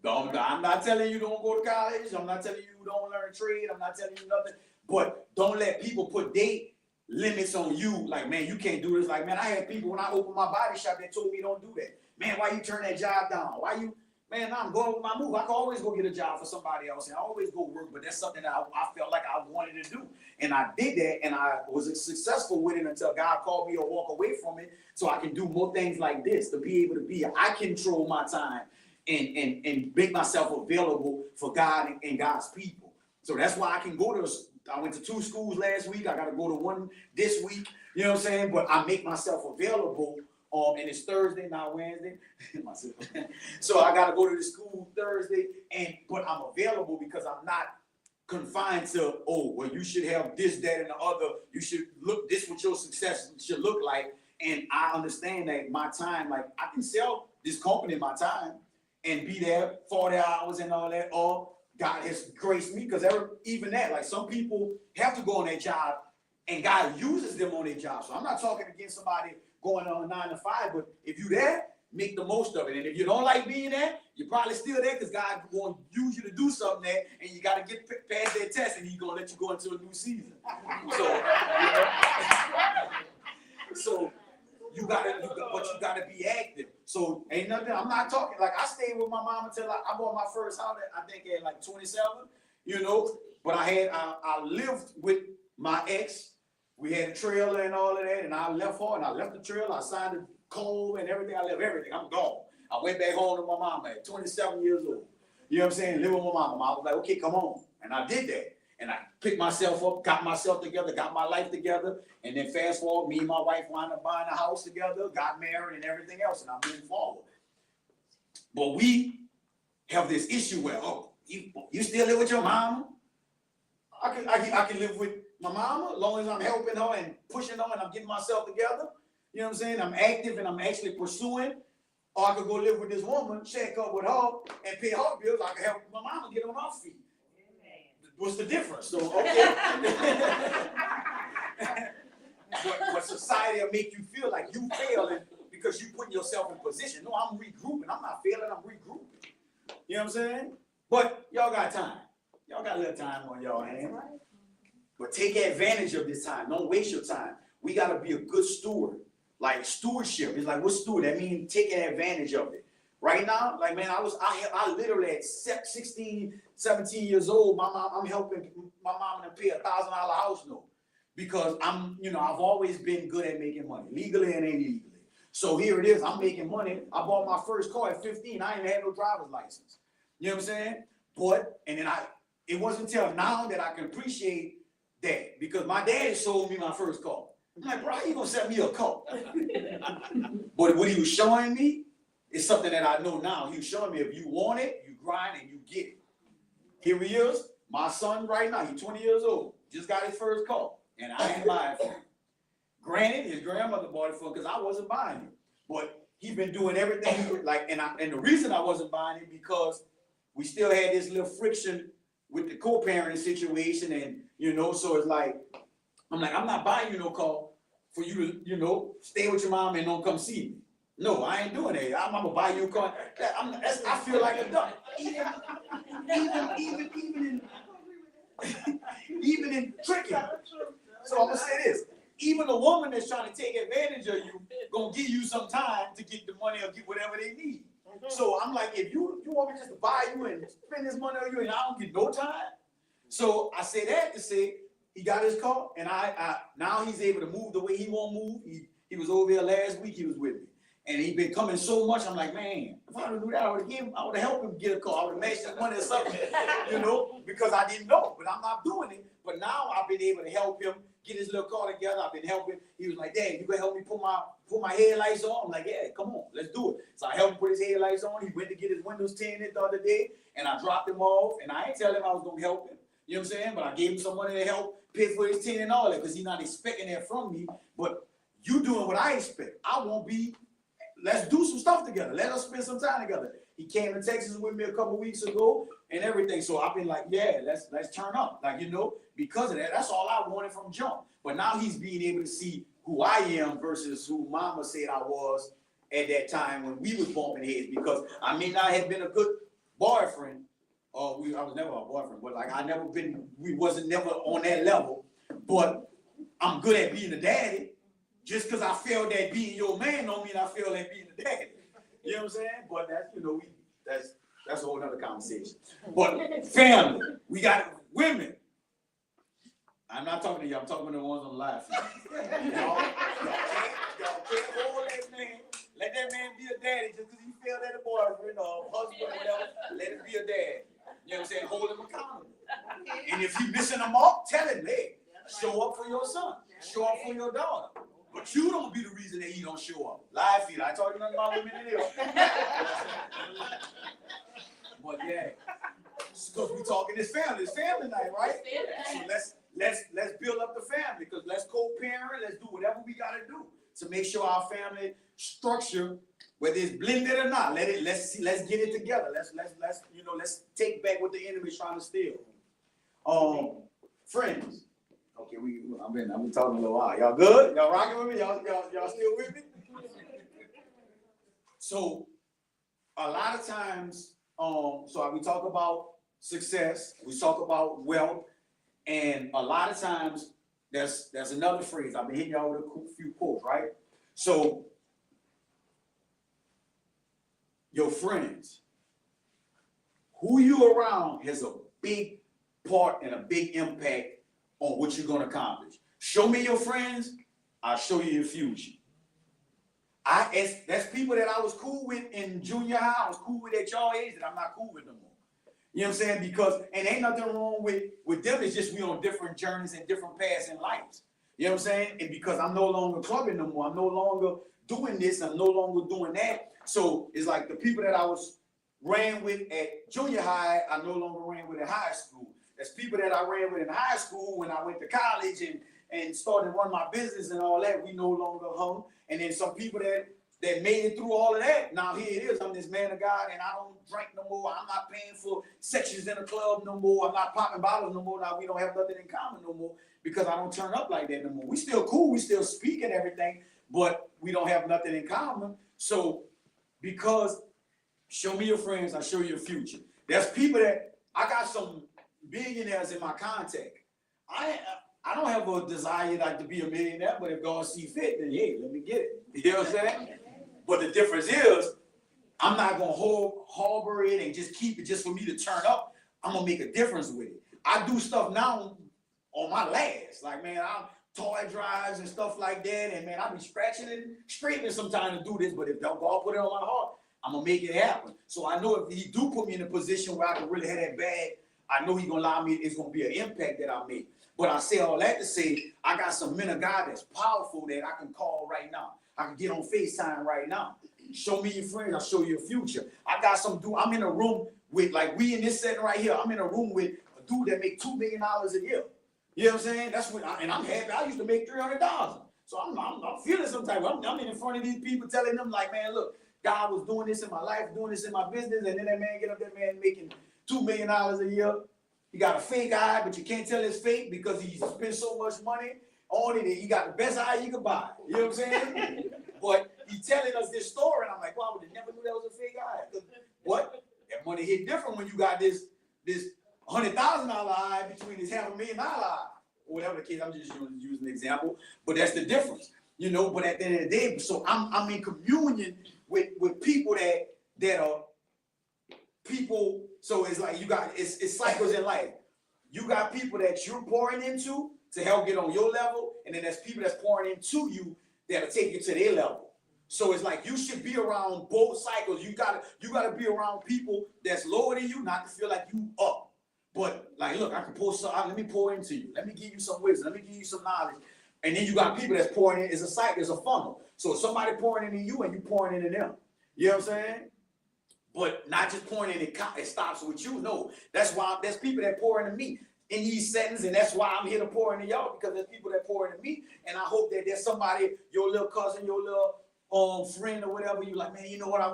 I'm not telling you don't go to college. I'm not telling you don't learn trade. I'm not telling you nothing. But don't let people put date limits on you. Like, man, you can't do this. Like, man, I had people when I opened my body shop that told me don't do that. Man, why you turn that job down? Why you? Man, I'm going with my move. I can always go get a job for somebody else, and I always go work, but that's something that I felt like I wanted to do. And I did that, and I was successful with it until God called me to walk away from it so I can do more things like this, to be able to be, I control my time and make myself available for God and God's people. So that's why I can go to, I went to 2 schools last week. I got to go to 1 this week. You know what I'm saying? But I make myself available. And it's Thursday, not Wednesday. So I got to go to the school Thursday, but I'm available because I'm not confined to, oh, well, you should have this, that, and the other. You should look, this what your success should look like. And I understand that my time, like I can sell this company my time and be there 40 hours and all that. Or God has graced me, because even that, like some people have to go on their job and God uses them on their job. So I'm not talking against somebody going on 9 to 5, but if you're there, make the most of it. And if you don't like being there, you're probably still there because God going to use you to do something there, and you got to get past that test, and He's going to let you go into a new season. So you got to be active. So ain't nothing. I'm not talking like I stayed with my mom until I bought my first house. I think at like 27. You know, but I lived with my ex. We had a trailer and all of that, and I left her, and I left the trailer. I signed the code and everything. I left everything. I'm gone. I went back home to my mom at 27 years old. You know what I'm saying? Living with my mom. I was like, okay, come on. And I did that. And I picked myself up, got myself together, got my life together. And then fast forward, me and my wife wound up buying a house together, got married and everything else. And I'm moving forward. But we have this issue where, oh, you still live with your mama? I can live with my mama as long as I'm helping her and pushing her and I'm getting myself together. You know what I'm saying? I'm active and I'm actually pursuing. Or I could go live with this woman, check up with her, and pay her bills. I can help my mama get on her feet. What's the difference? So, okay. But society will make you feel like you failing because you put yourself in position. No, I'm regrouping. I'm not failing, I'm regrouping. You know what I'm saying? But y'all got time. Y'all got a little time on y'all hands. But take advantage of this time. Don't waste your time. We got to be a good steward. Like stewardship. It's like, what's steward? That means taking advantage of it. Right now, like, man, I literally at 16, 17 years old, I'm helping my mom to pay $1,000 house note. Because I've always been good at making money, legally and illegally. So here it is, I'm making money. I bought my first car at 15. I ain't had no driver's license. You know what I'm saying? But, and then it wasn't until now that I can appreciate that. Because my daddy sold me my first car. I'm like, bro, how you gonna sell me a car? But what he was showing me is something that I know now. He was showing me if you want it, you grind and you get it. Here he is, my son right now, he's 20 years old. Just got his first car. And I ain't buying for him. Granted, his grandmother bought it for him because I wasn't buying it. But he's been doing everything like, and the reason I wasn't buying it because we still had this little friction with the co-parenting situation, and so it's like, I'm not buying you no car for you to, stay with your mom and don't come see me. No, I ain't doing that. I'm gonna buy you a car. I feel like a duck. Even in tricking. So I'm gonna say this. Even a woman that's trying to take advantage of you gonna give you some time to get the money or get whatever they need. So I'm like, if you want me just to buy you and spend this money on you and I don't get no time. So I say that to say he got his car and I now he's able to move the way he won't move. He was over here last week, he was with me. And he been coming so much, I'm like, man, if I would do that, I would have helped him get a car. I would have matched his money or something, because I didn't know. But I'm not doing it. But now I've been able to help him get his little car together. I've been helping. He was like, Dad, you gonna help me put my headlights on? I'm like, yeah, come on, let's do it. So I helped him put his headlights on. He went to get his windows tinted the other day, and I dropped him off. And I ain't tell him I was gonna help him. You know what I'm saying? But I gave him some money to help pay for his tint and all that, because he's not expecting that from me. But you doing what I expect. I won't be. Let's do some stuff together. Let us spend some time together. He came to Texas with me a couple weeks ago and everything. So I've been like, yeah, let's turn up. Because of that, that's all I wanted from jump. But now he's being able to see who I am versus who Mama said I was at that time when we was bumping heads. Because I may not have been a good boyfriend, I was never a boyfriend, but we wasn't never on that level. But I'm good at being a daddy. Just because I failed at being your man don't mean I failed at being a daddy. You know what I'm saying? But that's a whole other conversation. But family, we got women. I'm not talking to you. I'm talking to the ones on the live feed. y'all can't hold that man. Let that man be a daddy just because he failed at a boyfriend or husband or whatever. Let him be a dad. You know what I'm saying? Hold him accountable. And if you missing them up, tell him, hey, show up for your son. Show up for your daughter. But you don't be the reason that he don't show up. Live feed. I told you nothing about women in here. But yeah, because we talking this family night, right? So let's build up the family, because let's co-parent, let's do whatever we gotta do to make sure our family structure, whether it's blended or not, let's get it together. Let's take back what the enemy's trying to steal. Friends. Okay, I've been talking a little while. Y'all good? Y'all rocking with me? Y'all still with me? So a lot of times, so we talk about success, we talk about wealth, and a lot of times there's another phrase. I've been hitting y'all with a few quotes, right? So your friends, who you around has a big part and a big impact on what you're gonna accomplish. Show me your friends, I'll show you your future. That's people that I was cool with in junior high, I was cool with at y'all age, that I'm not cool with no more. You know what I'm saying? Because, and ain't nothing wrong with them, it's just we on different journeys and different paths in life. You know what I'm saying? And because I'm no longer clubbing no more, I'm no longer doing this, I'm no longer doing that. So it's like the people that I was ran with at junior high, I no longer ran with in high school. There's people that I ran with in high school when I went to college and started to run my business and all that, we no longer hung. And then some people that made it through all of that, now here it is, I'm this man of God and I don't drink no more, I'm not paying for sections in a club no more, I'm not popping bottles no more, now we don't have nothing in common no more because I don't turn up like that no more. We still cool, we still speak and everything, but we don't have nothing in common. So because show me your friends, I show you your future. There's people that, I got some billionaires in my contact. I don't have a desire like to be a millionaire, but if God see fit, then hey, let me get it. You know what I'm saying? But the difference is, I'm not gonna harbor it and just keep it just for me to turn up. I'm gonna make a difference with it. I do stuff now on my last, like man, I'm toy drives and stuff like that, and man, I be scratching and straightening sometimes to do this. But if God put it on my heart, I'm gonna make it happen. So I know if He do put me in a position where I can really have that bag, I know He gonna allow me. It's gonna be an impact that I make. But I say all that to say, I got some men of God that's powerful that I can call right now. I can get on FaceTime right now. Show me your friends, I'll show you your future. I got some dude, I'm in a room with, like we in this setting right here, I'm in a room with a dude that make $2 million a year. You know what I'm saying? That's what, and I'm happy. I used to make $300,000. So I'm feeling some type of, I'm in front of these people telling them like, man, look, God was doing this in my life, doing this in my business, and then that man get up there, man, making $2 million a year. He got a fake eye, but you can't tell it's fake because he spent so much money on it, and he got the best eye you could buy. You know what I'm saying? But he's telling us this story, and I'm like, wow, I would have never knew that was a fake eye. What? That money hit different when you got this $100,000 eye between this $500,000 eye. Or whatever the case, I'm just using an example, but that's the difference. You know, but at the end of the day, so I'm in communion with people that are people. So it's like you got it's cycles in life. You got people that you're pouring into to help get on your level, and then there's people that's pouring into you that'll take you to their level. So it's like you should be around both cycles. You gotta be around people that's lower than you, not to feel like you up. But like, look, I can pour some. Let me pour into you. Let me give you some wisdom. Let me give you some knowledge. And then you got people that's pouring in. It's a cycle. It's a funnel. So somebody pouring into you, and you pouring into them. You know what I'm saying? But not just pouring in, it stops with you. No, that's why there's people that pour into me in these settings, and that's why I'm here to pour into y'all, because there's people that pour into me, and I hope that there's somebody, your little cousin, your little friend or whatever, you like, man, you know what, I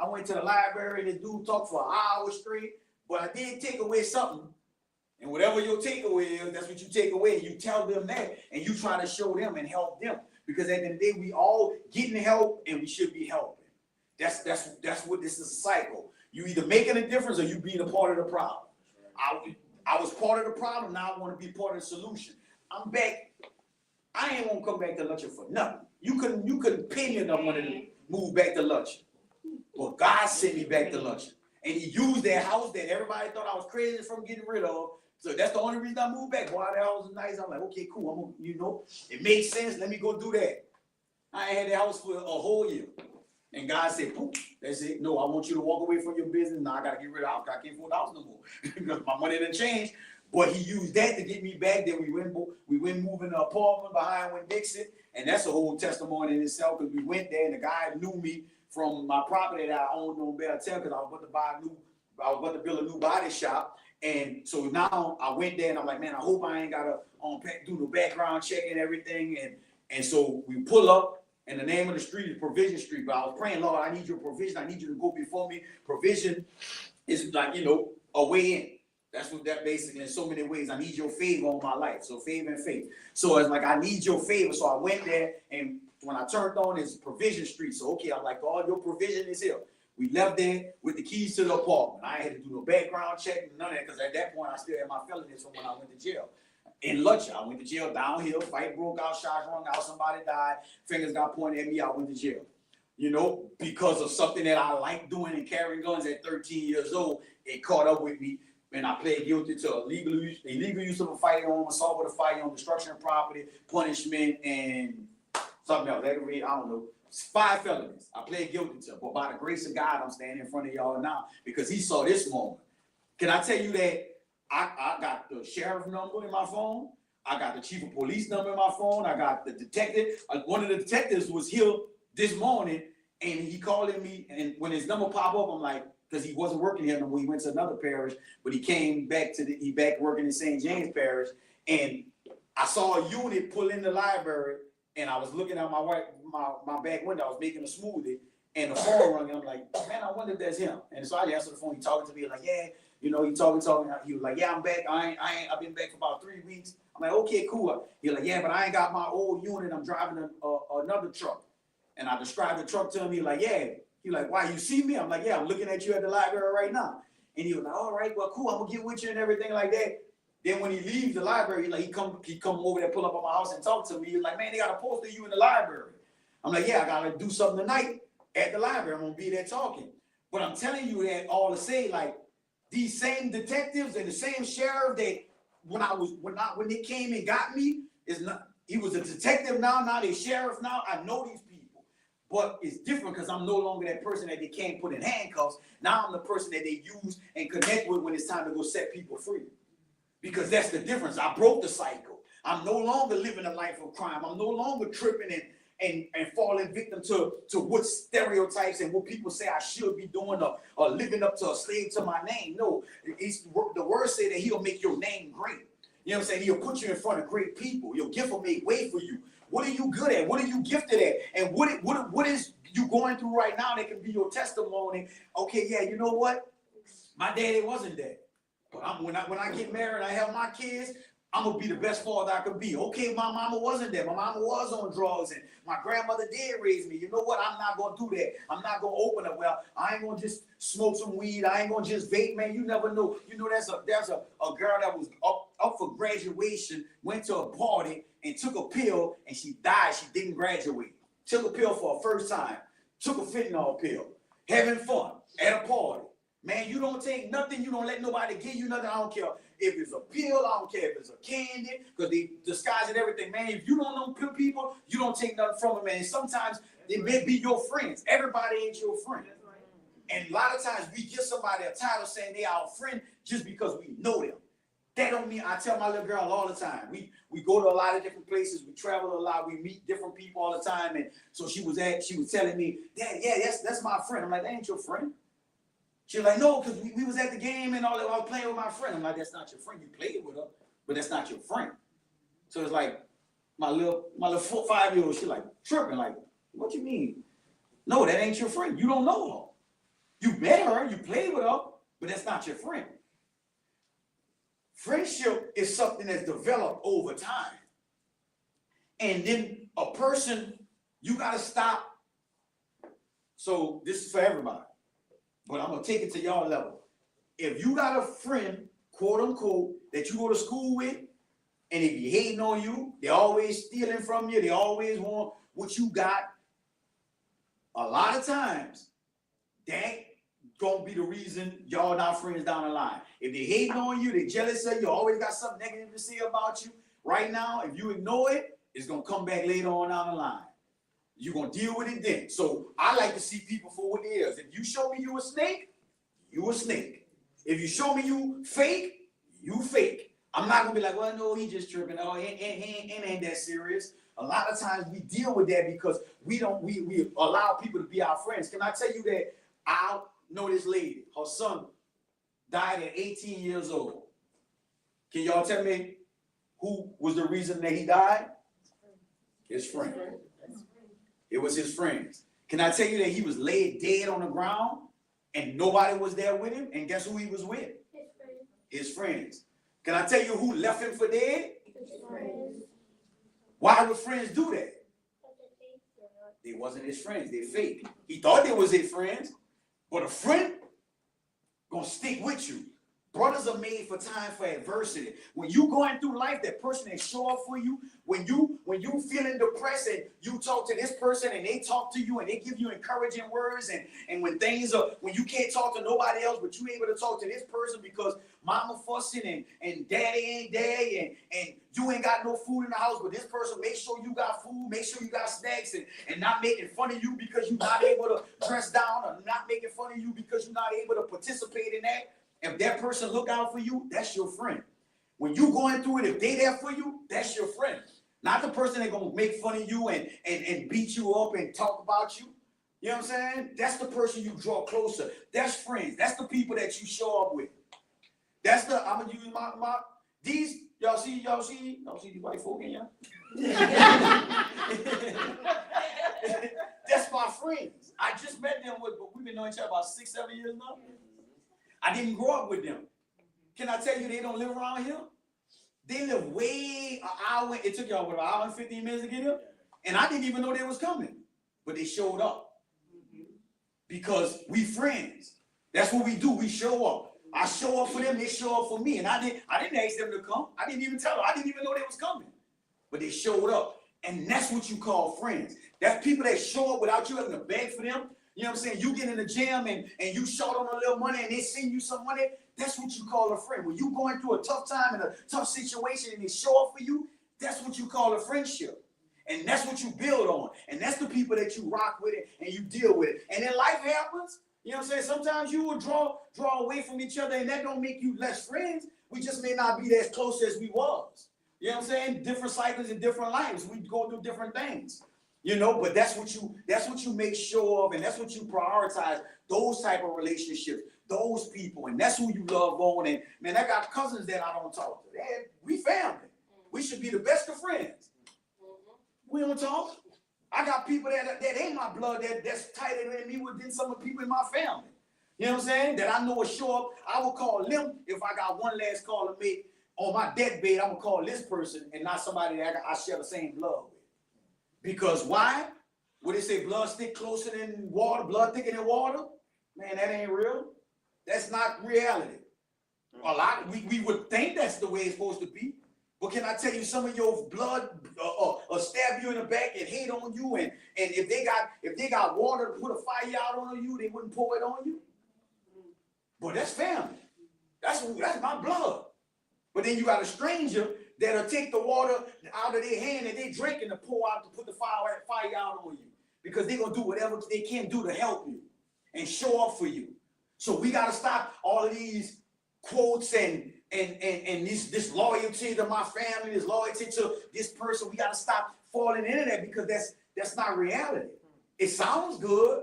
went to the library, and this dude talked for an hour straight, but I did take away something. And whatever your takeaway is, that's what you take away, and you tell them that, and you try to show them and help them, because at the end of the day, we all getting help, and we should be helping. That's what this is, a cycle. You either making a difference or you being a part of the problem. I was part of the problem, now I want to be part of the solution. I'm back. I ain't gonna come back to Luncheon for nothing. You couldn't pay me enough money to move back to Luncheon. But God sent me back to Luncheon. And He used that house that everybody thought I was crazy from getting rid of So that's the only reason I moved back. Boy, that house was nice. I'm like, okay, cool. I'm gonna, you know, it makes sense. Let me go do that. I ain't had that house for a whole year. And God said, poof, that's it. No, I want you to walk away from your business. Now I gotta get rid of the house. I can't afford the house no more. Because my money didn't change. But he used that to get me back. Then we went moving an apartment behind Winn-Dixie. And that's a whole testimony in itself, because we went there and the guy knew me from my property that I owned on Belltown, because I was about to build a new body shop. And so now I went there and I'm like, man, I hope I ain't gotta do the background check and everything. And so we pull up, and the name of the street is Provision Street. But I was praying, Lord, I need your provision. I need you to go before me. Provision is like, you know, a way in. That's what that basically, in so many ways, I need your favor on my life. So favor and faith. So it's like, I need your favor. So I went there, and when I turned on, it's Provision Street. So, okay, I'm like, God, your provision is here. We left there with the keys to the apartment. I ain't had to do no background check, none of that, because at that point, I still had my felonies from when I went to jail. In Lucha, I went to jail downhill, fight broke out, shots rung out, somebody died, fingers got pointed at me, I went to jail. You know, because of something that I like doing and carrying guns at 13 years old, it caught up with me. And I pled guilty to illegal use of a firearm, assault with a firearm, destruction of property, punishment, and something else. I don't know. 5 felonies I pled guilty to. But by the grace of God, I'm standing in front of y'all now because he saw this moment. Can I tell you that I got the sheriff number in my phone? I got the chief of police number in my phone. I got the detective. One of the detectives was here this morning, and he calling me. And when his number pop up, I'm like, because he wasn't working here no more. He went to another parish, but he came back he back working in St. James Parish. And I saw a unit pull in the library, and I was looking out my back window. I was making a smoothie, and the phone rang, and I'm like, man, I wonder if that's him. And so I answered the phone. He talking to me like, yeah, you know, he talking. He was like, yeah, I'm back. I've been back for about 3 weeks. I'm like, okay, cool. He's like, yeah, but I ain't got my old unit. I'm driving another truck. And I described the truck to him. He like, yeah. He like, why, you see me? I'm like, yeah, I'm looking at you at the library right now. And he was like, all right, well, cool, I'm gonna get with you and everything like that. Then when he leaves the library, he come over there, pull up at my house and talk to me. He's like, man, they got a poster of you in the library. I'm like, yeah, I gotta do something tonight at the library. I'm gonna be there talking. But I'm telling you that all to say, like, these same detectives and the same sheriff that when they came and got me, he was a detective now they sheriff now. I know these people. But it's different because I'm no longer that person that they can't put in handcuffs. Now I'm the person that they use and connect with when it's time to go set people free. Because that's the difference. I broke the cycle. I'm no longer living a life of crime. I'm no longer tripping and falling victim to what stereotypes and what people say I should be doing or living up to a slave to my name. No, the word say that he'll make your name great. You know what I'm saying? He'll put you in front of great people. Your gift will make way for you. What are you good at? What are you gifted at? And what is you going through right now that can be your testimony? Okay, yeah, you know what? My daddy wasn't there. But when I get married and I have my kids, I'm going to be the best father I could be. Okay, my mama wasn't there. My mama was on drugs, and my grandmother did raise me. You know what? I'm not going to do that. I'm not going to open up. Well, I ain't going to just smoke some weed. I ain't going to just vape, man. You never know. You know, there's a girl that was up for graduation, went to a party, and took a pill, and she died. She didn't graduate. Took a pill for her first time. Took a fentanyl pill. Having fun at a party. Man, you don't take nothing. You don't let nobody give you nothing. I don't care if it's a pill. I don't care if it's a candy, because they disguise it everything. Man, if you don't know people, you don't take nothing from them, man. And sometimes they may be your friends. Everybody ain't your friend. And a lot of times we give somebody a title saying they our friend just because we know them. That don't mean, I tell my little girl all the time, we go to a lot of different places, we travel a lot, we meet different people all the time. And so she was telling me, Dad, yeah, that's my friend. I'm like, that ain't your friend. She was like, no, because we was at the game and all that. I was playing with my friend. I'm like, that's not your friend. You played with her, but that's not your friend. So it's like my little 5-year-old, she like tripping, like, what you mean? No, that ain't your friend. You don't know her. You met her, you played with her, but that's not your friend. Friendship is something that's developed over time. And then a person, you got to stop. So this is for everybody, but I'm going to take it to y'all level. If you got a friend, quote unquote, that you go to school with, and if he hating on you, they always stealing from you, they always want what you got, a lot of times, that gonna be the reason y'all not friends down the line. If they hating on you, they jealous of you, always got something negative to say about you. Right now, if you ignore it, it's gonna come back later on down the line. You're gonna deal with it then. So I like to see people for what it is. If you show me you a snake, you a snake. If you show me you fake, you fake. I'm not gonna be like, well, no, he just tripping. Oh, it ain't that serious. A lot of times we deal with that because we allow people to be our friends. Can I tell you that I know this lady, her son died at 18 years old. Can y'all tell me who was the reason that he died? His friend. It was his friends. Can I tell you that he was laid dead on the ground and nobody was there with him? And guess who he was with? His friends. Can I tell you who left him for dead? His friends. Why would friends do that? They wasn't his friends. They fake. He thought they was his friends, but a friend gonna stick with you. Brothers are made for time for adversity. When you going through life, that person that show up for you, when you feeling depressed and you talk to this person and they talk to you and they give you encouraging words, and when you can't talk to nobody else, but you able to talk to this person because mama fussing and daddy ain't there and you ain't got no food in the house, but this person make sure you got food, make sure you got snacks and not making fun of you because you're not able to dress down or not making fun of you because you're not able to participate in that. If that person look out for you, that's your friend. When you going through it, if they there for you, that's your friend. Not the person that gonna make fun of you and beat you up and talk about you. You know what I'm saying? That's the person you draw closer. That's friends. That's the people that you show up with. I'm gonna use these, y'all see these white folk in y'all? That's my friends. I just met them but we've been knowing each other about 6-7 years now. I didn't grow up with them. Can I tell you they don't live around here? They live way an hour. It took y'all, an hour and 15 minutes to get here? And I didn't even know they was coming. But they showed up. Because we friends. That's what we do. We show up. I show up for them, they show up for me. And I didn't ask them to come. I didn't even tell them. I didn't even know they was coming. But they showed up. And that's what you call friends. That's people that show up without you having to beg for them. You know what I'm saying? You get in the gym and you short on a little money and they send you some money. That's what you call a friend. When you going through a tough time and a tough situation and they show up for you, that's what you call a friendship. And that's what you build on. And that's the people that you rock with it and you deal with it. And then life happens. You know what I'm saying? Sometimes you will draw away from each other and that don't make you less friends. We just may not be as close as we was. You know what I'm saying? Different cycles and different lives. We go through different things. You know, but that's what you make sure of, and that's what you prioritize, those type of relationships, those people, and that's who you love on. And man, I got cousins that I don't talk to. We family. We should be the best of friends. We don't talk. I got people that ain't my blood that's tighter than me than some of the people in my family. You know what I'm saying? That I know will show up. I will call them if I got one last call to make on my deathbed. I'm gonna call this person and not somebody that I share the same blood with. Because why? Would they say blood stick closer than water, blood thicker than water? Man, that ain't real. That's not reality. A lot, we would think that's the way it's supposed to be. But can I tell you, some of your blood stab you in the back and hate on you, and if they got water to put a fire out on you, they wouldn't pour it on you. But that's family. That's my blood. But then you got a stranger that'll take the water out of their hand and they drink and to pour out to put the fire out on you. Because they're gonna do whatever they can do to help you and show up for you. So we gotta stop all of these quotes and this loyalty to my family, this loyalty to this person. We gotta stop falling into that because that's not reality. It sounds good,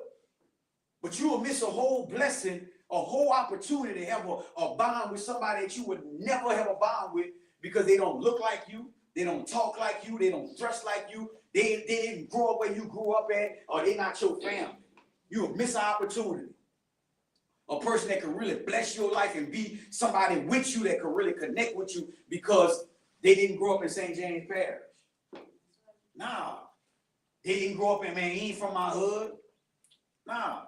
but you will miss a whole blessing, a whole opportunity to have a bond with somebody that you would never have a bond with. Because they don't look like you, they don't talk like you, they don't dress like you, they didn't grow up where you grew up at, or they not your family. You'll miss an opportunity. A person that can really bless your life and be somebody with you that can really connect with you because they didn't grow up in St. James Parish. Nah. They didn't grow up in, man, he ain't from my hood. Nah.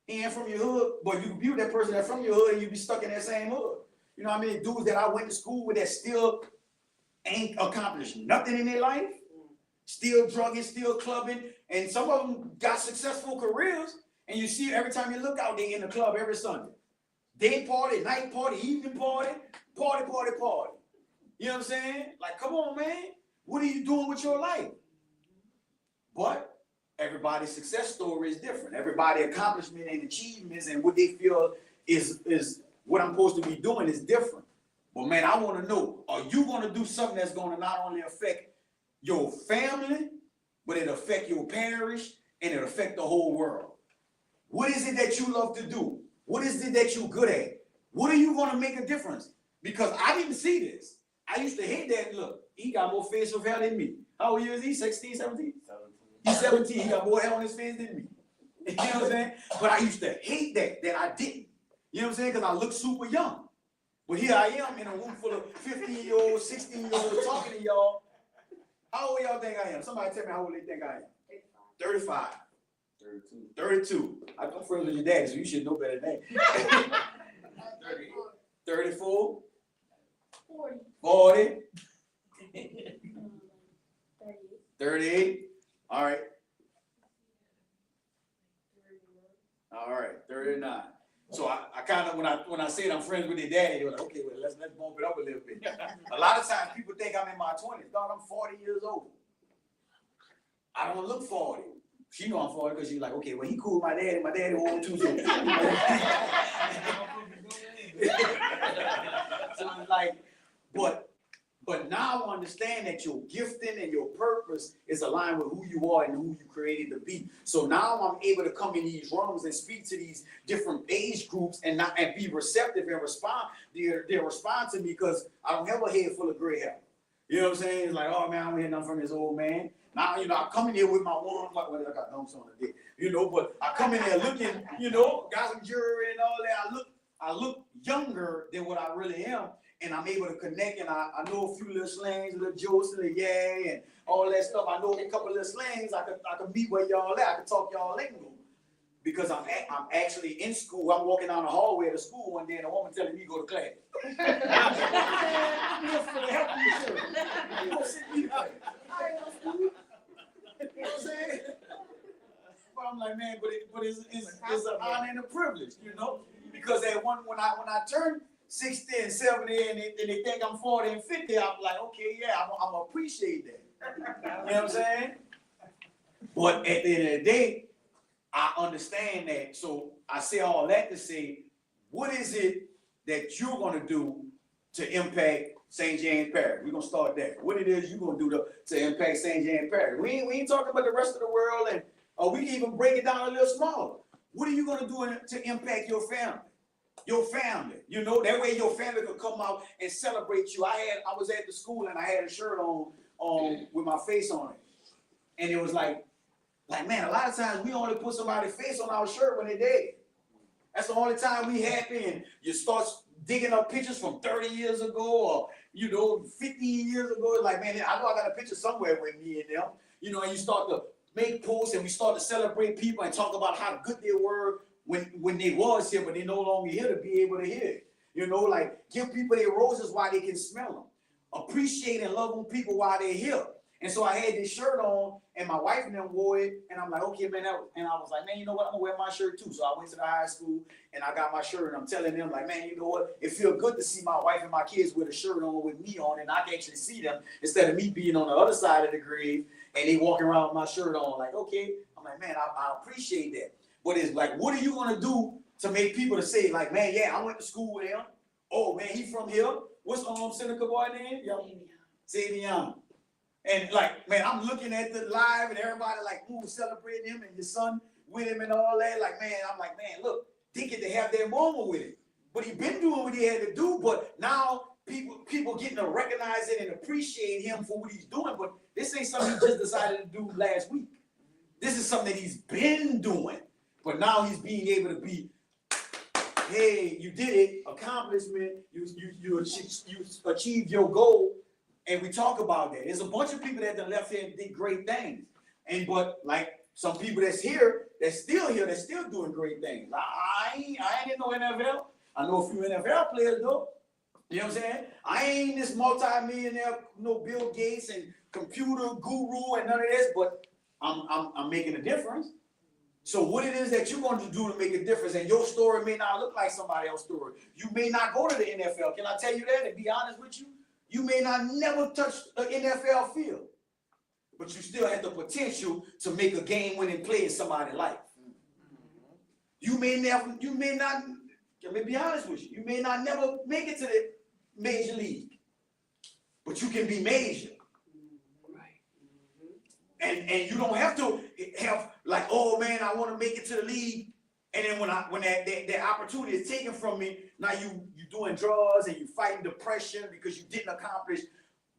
He ain't from your hood, but you can be with that person that's from your hood and you be stuck in that same hood. You know how many dudes that I went to school with that still ain't accomplished nothing in their life? Still drugging, still clubbing, and some of them got successful careers, And you see every time you look out, they in the club every Sunday. Day party, night party, evening party, party, party, party. You know what I'm saying? Like, come on, man. What are you doing with your life? But everybody's success story is different. Everybody's accomplishment and achievements and what they feel is what I'm supposed to be doing is different. But man, I want to know, are you going to do something that's going to not only affect your family, but it affect your parish and it affect the whole world? What is it that you love to do? What is it that you're good at? What are you going to make a difference? Because I didn't see this. I used to hate that. Look, he got more facial hair than me. How old is he? 16, 17? 17. He's 17. He got more hair on his face than me. You know what I'm saying? But I used to hate that I didn't. You know what I'm saying? Because I look super young. But here I am in a room full of 15-year-olds, 16-year-olds talking to y'all. How old y'all think I am? Somebody tell me how old they think I am. 35. 32. I'm friends with your daddy, so you should know better than that. 34. 40. 38. All right. 39. So I kind of when I said I'm friends with your daddy, they were like, okay, well let's bump it up a little bit. A lot of times people think I'm in my 20s. Dog, I'm 40 years old. I don't look 40. She know I'm 40 because she's like, okay, well he cool with my daddy. My daddy old too. So it's like, but now I understand that your gifting and your purpose is aligned with who you are and who you created to be. So now I'm able to come in these rooms and speak to these different age groups and be receptive and respond. They respond to me because I don't have a head full of gray hair. You know what I'm saying? It's like, oh man, I don't hear nothing from this old man. Now, you know, I come in here with my one, like, well, I got dumps on the dick, you know, but I come in there looking, you know, got some jewelry and all that. I look younger than what I really am. And I'm able to connect, and I know a few little slangs, little jokes, little yay, and all that stuff. I know a couple of little slangs. I could meet where y'all at. I could talk y'all lingo. Because I'm actually in school. I'm walking down the hallway of the school one day, and a woman telling me to go to class. For the help you, sir. You gonna sit me up. I ain't no school. You know what I'm saying? But I'm like, man, but it's an honor and a privilege, you know? Because when I turn 60 and 70 and they think I'm 40 and 50, I'm like, okay, yeah, I'm gonna appreciate that. You know what I'm saying? But at the end of the day, I understand that. So I say all that to say, what is it that you're gonna do to impact St. James Parish? We're gonna start there. What it is you're gonna do to impact St. James Parish? We ain't talking about the rest of the world, and we can even break it down a little smaller. What are you gonna do to impact your family? Your family, you know, that way your family could come out and celebrate you. I was at the school and I had a shirt on with my face on it. And it was like, man, a lot of times we only put somebody's face on our shirt when they're dead. That's the only time we happy, and you start digging up pictures from 30 years ago or, you know, 15 years ago. It's like, man, I know I got a picture somewhere with me and them. You know, and you start to make posts and we start to celebrate people and talk about how good they were when they was here, but they no longer here to be able to hear it. You know, like give people their roses while they can smell them. Appreciate and love on people while they're here. And so I had this shirt on, and my wife and them wore it, and I'm like, okay, man, and I was like, man, you know what, I'm gonna wear my shirt too. So I went to the high school, and I got my shirt, and I'm telling them, like, man, you know what, it feels good to see my wife and my kids with a shirt on with me on, and I can actually see them, instead of me being on the other side of the grave, and they walking around with my shirt on, like, okay. I'm like, man, I appreciate that. But it's like, what are you gonna do to make people to say, like, man, yeah, I went to school with him. Oh man, he from here. What's Seneca boy name? Savion. And like, man, I'm looking at the live and everybody like, ooh, celebrating him and your son with him and all that. Like, man, I'm like, man, look, they get to have their moment with it. But he been doing what he had to do. But now people getting to recognize it and appreciate him for what he's doing. But this ain't something he just decided to do last week. This is something that he's been doing. But now he's being able to be, hey, you did it, accomplishment, you achieved your goal, and we talk about that. There's a bunch of people that done left here and did great things. But like some people that's here, that's still doing great things. I ain't no NFL. I know a few NFL players though. You know what I'm saying? I ain't this multi-millionaire, no Bill Gates and computer guru and none of this, but I'm making a difference. So what it is that you're going to do to make a difference, and your story may not look like somebody else's story. You may not go to the NFL. Can I tell you that and be honest with you? You may not never touch the NFL field, but you still have the potential to make a game-winning play in somebody's life. You may not, let me be honest with you, you may not never make it to the major league, but you can be major. And you don't have to have like, oh man, I want to make it to the league, and then when that opportunity is taken from me, now you doing drugs and you fighting depression because you didn't accomplish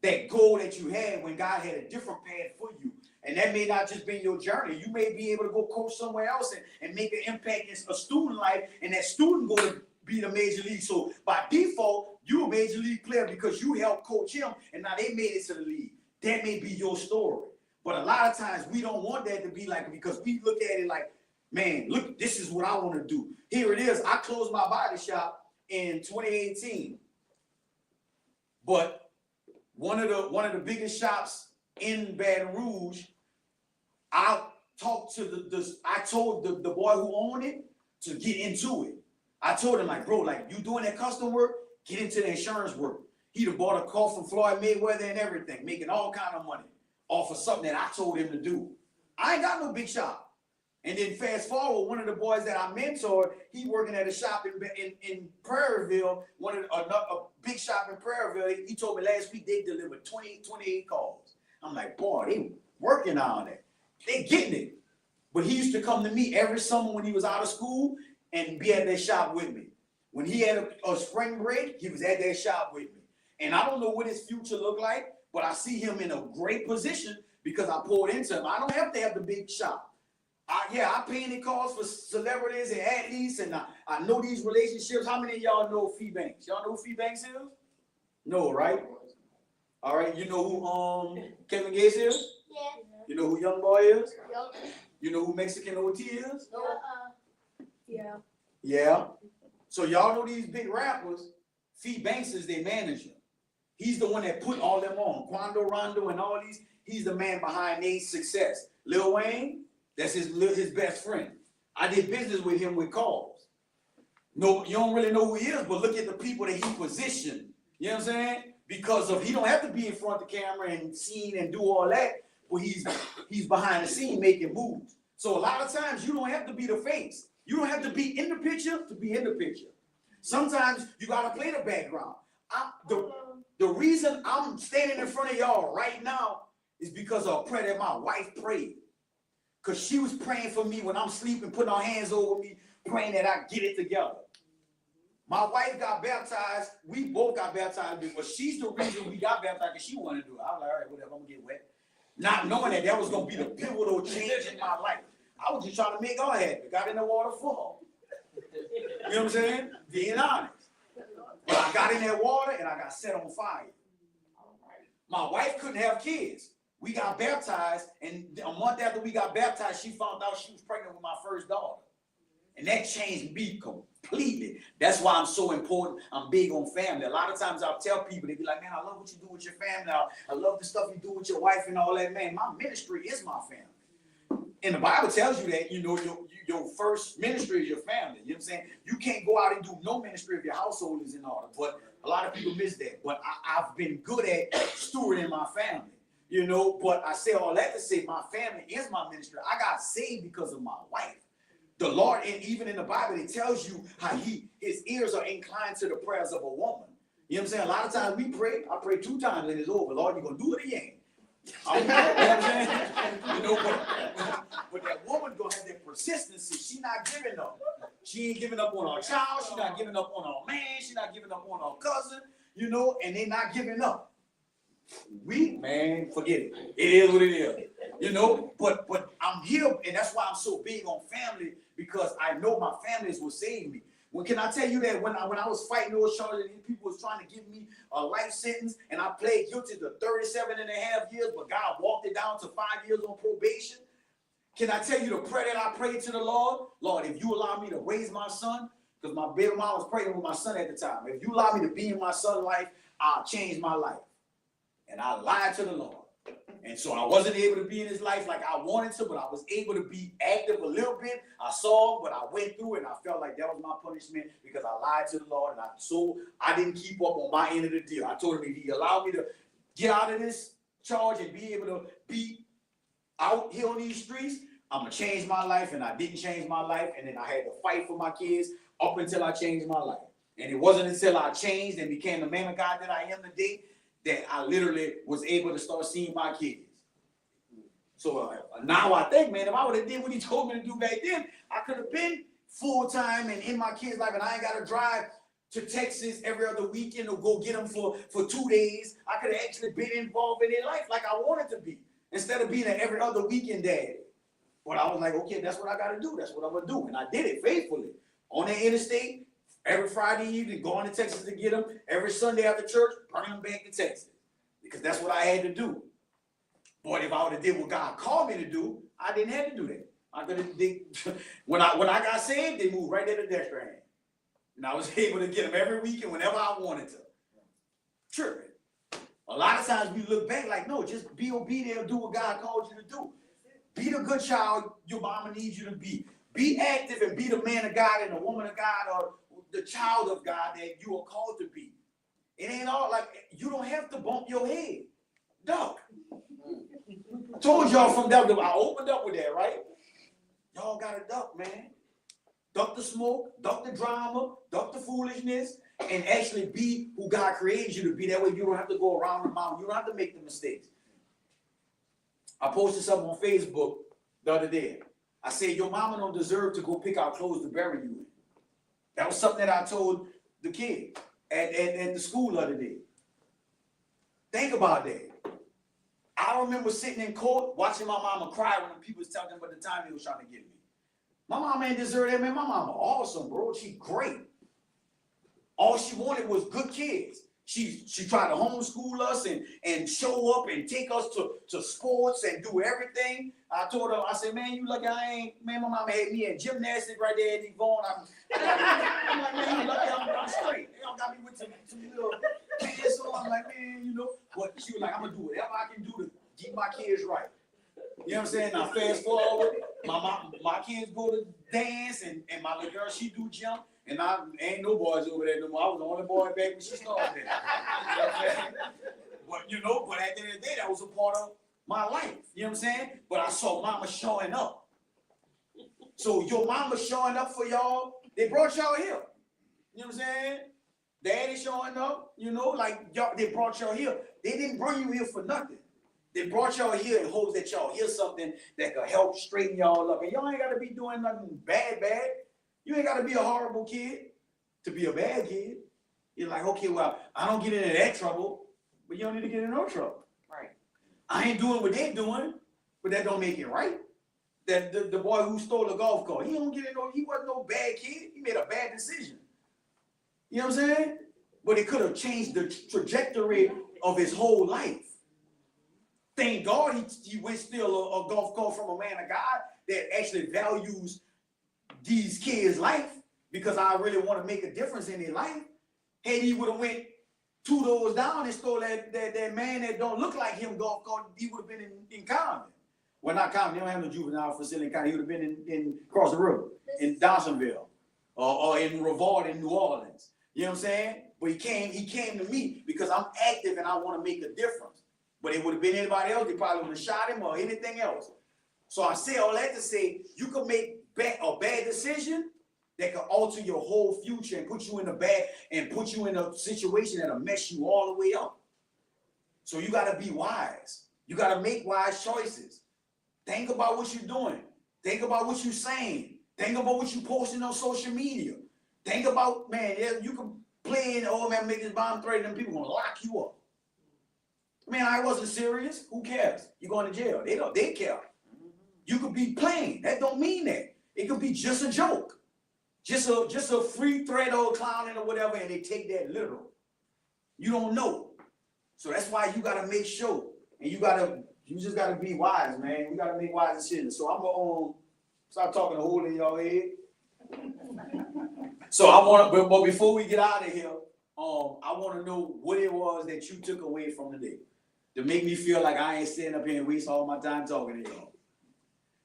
that goal that you had when God had a different path for you. And that may not just be your journey. You may be able to go coach somewhere else and make an impact in a student life, and that student going to be the major league. So by default, you're a major league player because you helped coach him, and now they made it to the league. That may be your story. But a lot of times we don't want that to be like, because we look at it like, man, look, this is what I want to do. Here it is. I closed my body shop in 2018. But one of the biggest shops in Baton Rouge, I told the boy who owned it to get into it. I told him, like, bro, like, you doing that custom work, get into the insurance work. He'd have bought a car from Floyd Mayweather and everything, making all kind of money off of something that I told him to do. I ain't got no big shop. And then fast forward, one of the boys that I mentored, he working at a shop in Prairieville, a big shop in Prairieville. He told me last week they delivered 28 calls. I'm like, boy, they working on it. They getting it. But he used to come to me every summer when he was out of school and be at that shop with me. When he had a spring break, he was at that shop with me. And I don't know what his future look like, but I see him in a great position because I poured into him. I don't have to have the big shop. I pay any calls for celebrities and athletes, and I know these relationships. How many of y'all know Fee Banks? Y'all know who Fee Banks is? No, right? All right, you know who Kevin Gates is? Yeah. You know who Young Boy is? Yup. You know who Mexican OT is? Yeah. Yeah. So y'all know these big rappers. Fee Banks is their manager. He's the one that put all them on. Quando Rondo and all these. He's the man behind their success. Lil Wayne, that's his best friend. I did business with him with calls. No, you don't really know who he is, but look at the people that he positioned. You know what I'm saying? Because he don't have to be in front of the camera and seen and do all that, but he's behind the scene making moves. So a lot of times you don't have to be the face. You don't have to be in the picture to be in the picture. Sometimes you gotta play the background. The reason I'm standing in front of y'all right now is because of a prayer that my wife prayed. Because she was praying for me when I'm sleeping, putting her hands over me, praying that I get it together. My wife got baptized. We both got baptized, but she's the reason we got baptized because she wanted to do it. I was like, all right, whatever, I'm going to get wet. Not knowing that was going to be the pivotal change in my life. I was just trying to make her happy. Got in the water for her. You know what I'm saying? Being honest. But I got in that water and I got set on fire. My wife couldn't have kids. We got baptized, and a month after we got baptized, she found out she was pregnant with my first daughter. And that changed me completely. That's why I'm so important. I'm big on family. A lot of times I'll tell people, they be like, man, I love what you do with your family. I love the stuff you do with your wife and all that. Man, my ministry is my family. And the Bible tells you that, you know, your first ministry is your family. You know what I'm saying? You can't go out and do no ministry if your household is in order. But a lot of people miss that. But I've been good at stewarding my family. You know, but I say all that to say my family is my ministry. I got saved because of my wife. The Lord, and even in the Bible, it tells you how his ears are inclined to the prayers of a woman. You know what I'm saying? A lot of times we pray. I pray 2 times and it's over. Lord, you're going to do it again. You know what I'm saying? You know, but that woman going to have that persistency. She's not giving up. She ain't giving up on her child. She's not giving up on her man. She's not giving up on her cousin. You know, and they're not giving up. Man, forget it. It is what it is. You know, but I'm here, and that's why I'm so big on family, because I know my family is what saved me. Well, can I tell you that when I was fighting those charges, people was trying to give me a life sentence, and I pled guilty to 37 and a half years, but God walked it down to 5 years on probation. Can I tell you the prayer that I prayed to the Lord? Lord, if you allow me to raise my son, because my baby mom was pregnant with my son at the time. If you allow me to be in my son's life, I'll change my life. And I lied to the Lord. And so I wasn't able to be in his life like I wanted to, but I was able to be active a little bit. I saw him, but I went through it, and I felt like that was my punishment because I lied to the Lord, and I didn't keep up on my end of the deal. I told him if he allowed me to get out of this charge and be able to be out here on these streets, I'm gonna change my life, and I didn't change my life, and then I had to fight for my kids up until I changed my life. And it wasn't until I changed and became the man of God that I am today that I literally was able to start seeing my kids. So now I think, man, if I would have did what he told me to do back then, I could have been full-time and in my kids' life, and I ain't got to drive to Texas every other weekend or go get them for 2 days. I could have actually been involved in their life like I wanted to be, instead of being an every other weekend dad. But I was like, okay, that's what I got to do. That's what I'm going to do. And I did it faithfully. On the interstate, every Friday evening, going to Texas to get them. Every Sunday after church, bring them back to Texas. Because that's what I had to do. But if I would have did what God called me to do, I didn't have to do that. I could have. When I got saved, they moved right there to Dexter hand. And I was able to get them every weekend whenever I wanted to. Sure. A lot of times we look back like, no, just be obedient, do what God called you to do. Be the good child your mama needs you to be. Be active and be the man of God and the woman of God or the child of God that you are called to be. It ain't all like, you don't have to bump your head. Duck. I told y'all from that, I opened up with that, right? Y'all got to duck, man. Duck the smoke, duck the drama, duck the foolishness, and actually be who God created you to be. That way you don't have to go around the mountain. You don't have to make the mistakes. I posted something on Facebook the other day. I said, your mama don't deserve to go pick out clothes to bury you in. That was something that I told the kid at the school the other day. Think about that. I remember sitting in court watching my mama cry when the people was telling them about the time they was trying to get me. My mama ain't deserve that, man. My mama awesome, bro. She great. All she wanted was good kids. She tried to homeschool us and show up and take us to sports and do everything. I told her, I said, man, you lucky I ain't, man, my mama had me in gymnastics right there at Devon. I'm like, man, you lucky I'm straight. They don't got me with some little pants on. I'm like, man, you know. But she was like, I'm going to do whatever I can do to keep my kids right. You know what I'm saying? Now fast forward, my kids go to dance and my little girl, she do jump. And I ain't no boys over there no more. I was the only boy back when she started there. You know what I'm saying? But at the end of the day, that was a part of my life. You know what I'm saying? But I saw mama showing up. So your mama showing up for y'all, they brought y'all here. You know what I'm saying? Daddy showing up, like y'all, they brought y'all here. They didn't bring you here for nothing. They brought y'all here in hopes that y'all hear something that could help straighten y'all up. And y'all ain't got to be doing nothing bad. You ain't got to be a horrible kid to be a bad kid. You're like, okay, well, I don't get into that trouble, but you don't need to get in no trouble. Right. I ain't doing what they're doing, but that don't make it right. That the boy who stole a golf cart, he wasn't no bad kid. He made a bad decision. You know what I'm saying? But it could have changed the trajectory of his whole life. Thank God he went still a golf cart from a man of God that actually values these kids' life, because I really want to make a difference in their life. Had he would have went 2 doors down and stole that man that don't look like him golf cart, he would have been in Compton. Well, not Compton, they don't have no juvenile facility in Compton. He would have been in across the river, in Dawsonville, or in Revard in New Orleans. You know what I'm saying? But he came to me because I'm active and I want to make a difference. But it would have been anybody else, they probably would have shot him or anything else. So I say all that to say, you can make a bad decision that can alter your whole future and put you in a situation that'll mess you all the way up. So you got to be wise. You got to make wise choices. Think about what you're doing. Think about what you're saying. Think about what you're posting on social media. Think about, man, you can play in, oh man, make this bomb threat, and people gonna lock you up. Man, I wasn't serious. Who cares? You're going to jail. They care. You could be playing. That don't mean that. It could be just a joke. Just a free thread or clowning or whatever, and they take that literal. You don't know. So that's why you gotta make sure. And you just gotta be wise, man. You gotta make wise decisions. So I'm gonna start talking a hole in y'all head. So but before we get out of here, I wanna know what it was that you took away from the day. to make me feel like I ain't sitting up here and waste all my time talking to y'all.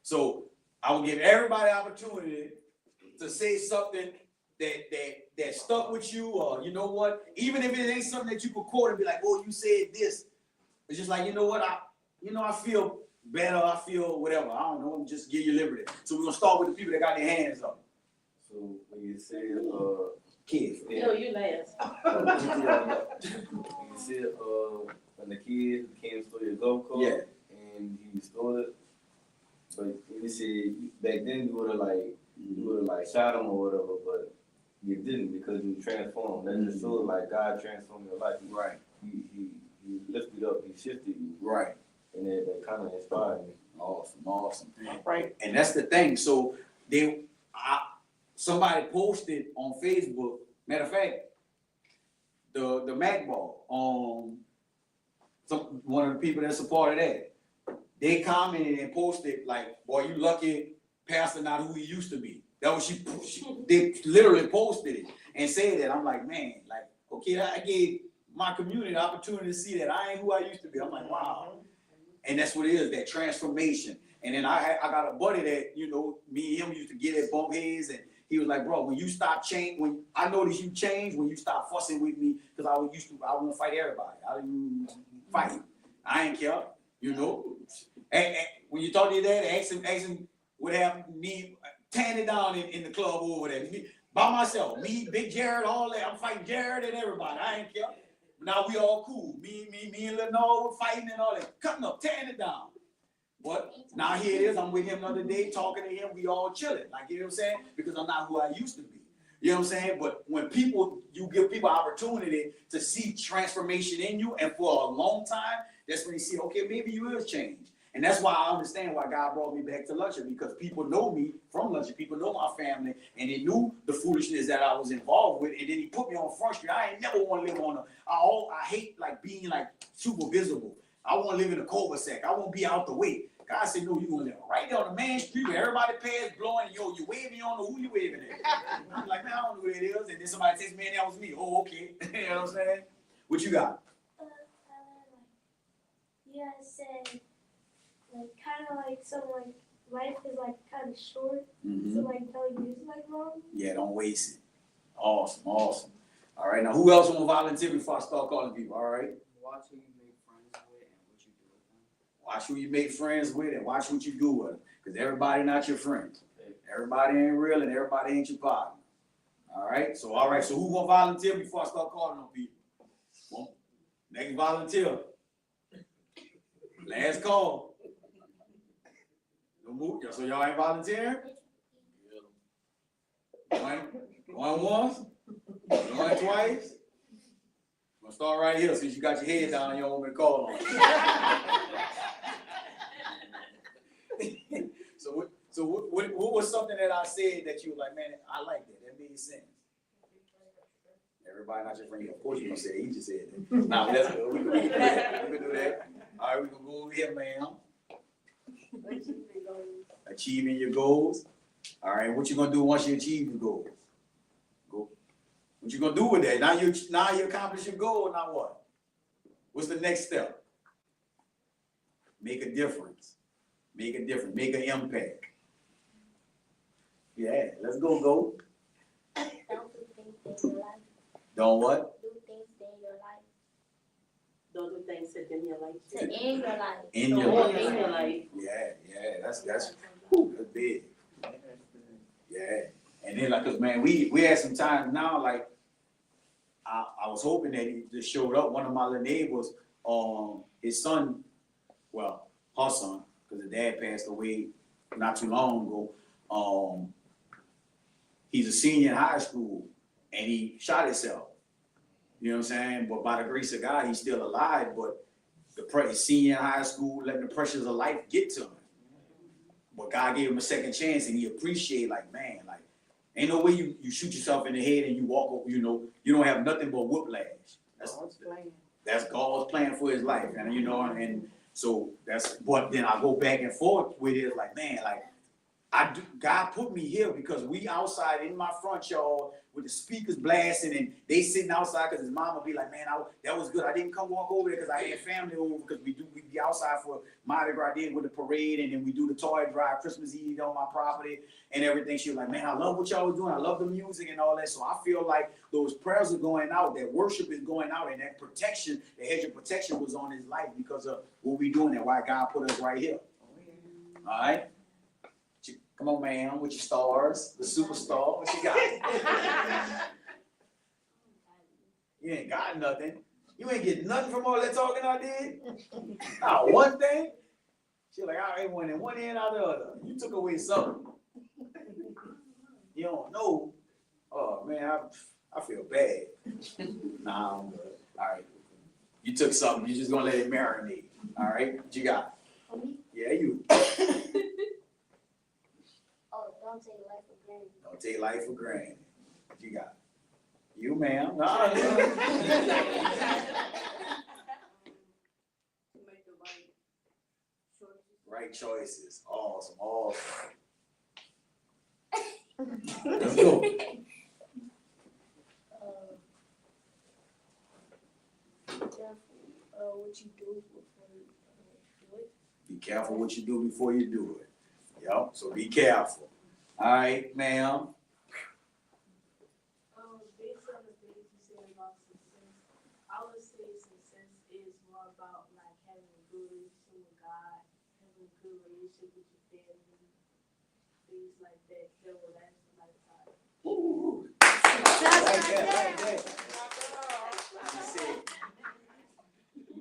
So I will give everybody opportunity to say something that stuck with you, or you know what, even if it ain't something that you could quote and be like, oh, you said this. It's just like, you know what, I feel better, I feel whatever. I don't know, just give you liberty. So we're gonna start with the people that got their hands up. So when you said Kids. No, you last. you said when the kid came to steal your golf cart, Yeah. and he stole it, but you said back then you would have like shot him or whatever, but you didn't because you transformed. That just shows like God transformed your life. Right. He lifted up, he shifted you. Right. And that kind of inspired me. Awesome. Right. And that's the thing. So somebody posted on Facebook, matter of fact, the Mac Ball, one of the people that's a part of that, they commented and posted like, boy, you lucky Pastor not who he used to be. That was they literally posted it and said that. I'm like, man, like, okay, I gave my community the opportunity to see that I ain't who I used to be. I'm like, wow. And that's what it is, that transformation. And then I got a buddy that, you know, me and him used to get at bump heads, and he was like, bro, when you stop when I noticed you change when you stop fussing with me, because I want to fight everybody. I didn't fight. I ain't care, you know. And when you talk to your dad, ask him what happened, me tearing it down in the club over there. Me, by myself, me, Big Jared, all that. I'm fighting Jared and everybody. I ain't care. Now we all cool. Me and Lenore were fighting and all that. Cutting up, tearing it down. But now here it is. I'm with him the other day, talking to him. We all chilling. Like, you know what I'm saying? Because I'm not who I used to be. You know what I'm saying? But when you give people opportunity to see transformation in you, and for a long time, that's when you see, okay, maybe you is changed. And that's why I understand why God brought me back to Luxury, because people know me from Luxury. People know my family, and they knew the foolishness that I was involved with. And then he put me on Front Street. I ain't never want to live on I hate like being like super visible. I want to live in a cul-de-sac. I want to be out the way. God said, no, you're going to live right there on the main street where everybody pass blowing, and you waving, you don't know who you waving at. I'm like, man, I don't know who it is. And then somebody says, man, that was me. Oh, okay. You know what I'm saying? What you got? You guys said, like, kind of like, so, like, life is, like, kind of short, so, like, don't use it, like, long. Yeah, don't waste it. Awesome. All right, now who else want to volunteer before I start calling people? All right. Watch who you make friends with and what you do with them. Watch who you make friends with and watch what you do with them. Because everybody not your friend. Everybody ain't real and everybody ain't your partner. All right, so who gonna volunteer before I start calling on people? Well, next volunteer. Last call. No move. So y'all ain't volunteering? Going once? Going twice? I'm gonna start right here since you got your head down and you don't want me to call on you. So what was something that I said that you were like, man, I like that. That made sense. Everybody not your friend. Of course you're gonna say it. He just said that. Nah, that's good. We can do that. We can do that. All right, we can go over here, ma'am. Achieving your goals. All right, what you gonna do once you achieve your goals? Go. What you gonna do with that? Now you accomplish your goal. Now what? What's the next step? Make a difference. Make a difference. Make an impact. Yeah, let's go. Don't do things in your life. Don't what? Do things in your life. Don't do things that in your life. To end your life. In your life. In your life. Yeah, that's big. Yeah, and then like, cause man, we had some time now. Like, I was hoping that he just showed up. One of my little neighbors, his son, well, her son, because the dad passed away not too long ago. He's a senior in high school, and he shot himself. You know what I'm saying? But by the grace of God, he's still alive. But he's senior in high school, letting the pressures of life get to him. But God gave him a second chance, and he appreciated, like, man, like, ain't no way you shoot yourself in the head and you walk over, you know, you don't have nothing but whiplash. That's God's plan for his life. And, you know, and so but then I go back and forth with it, like, man, like, God put me here because we outside in my front yard with the speakers blasting and they sitting outside because his mama be like, man, that was good. I didn't come walk over there because I had family over because we be outside for Mardi Gras then with the parade and then we do the toy drive Christmas Eve on my property and everything. She was like, man, I love what y'all was doing. I love the music and all that. So I feel like those prayers are going out, that worship is going out, and that protection, the hedge of protection was on his life because of what we doing and why God put us right here. All right? Come on, man, with your stars, the superstar. What you got? You ain't got nothing. You ain't getting nothing from all that talking I did. Not one thing. She like, I ain't went in one end out the other. You took away something. You don't know. Oh man, I feel bad. Nah, I'm good. All right. You took something. You just gonna let it marinate. All right. What you got? Yeah, you. Don't take life for granted. Don't take life for granted. What you got? You, ma'am. To make the Right choices. Awesome. Let's go. What you do before you do it. Be careful what you do before you do it. Yep. So be careful. All right, ma'am. Based on the things you said about success, I would say success is more about like having a good relationship with God, having a good relationship with your family, things like that will last a lifetime. Ooh. Right there. You said,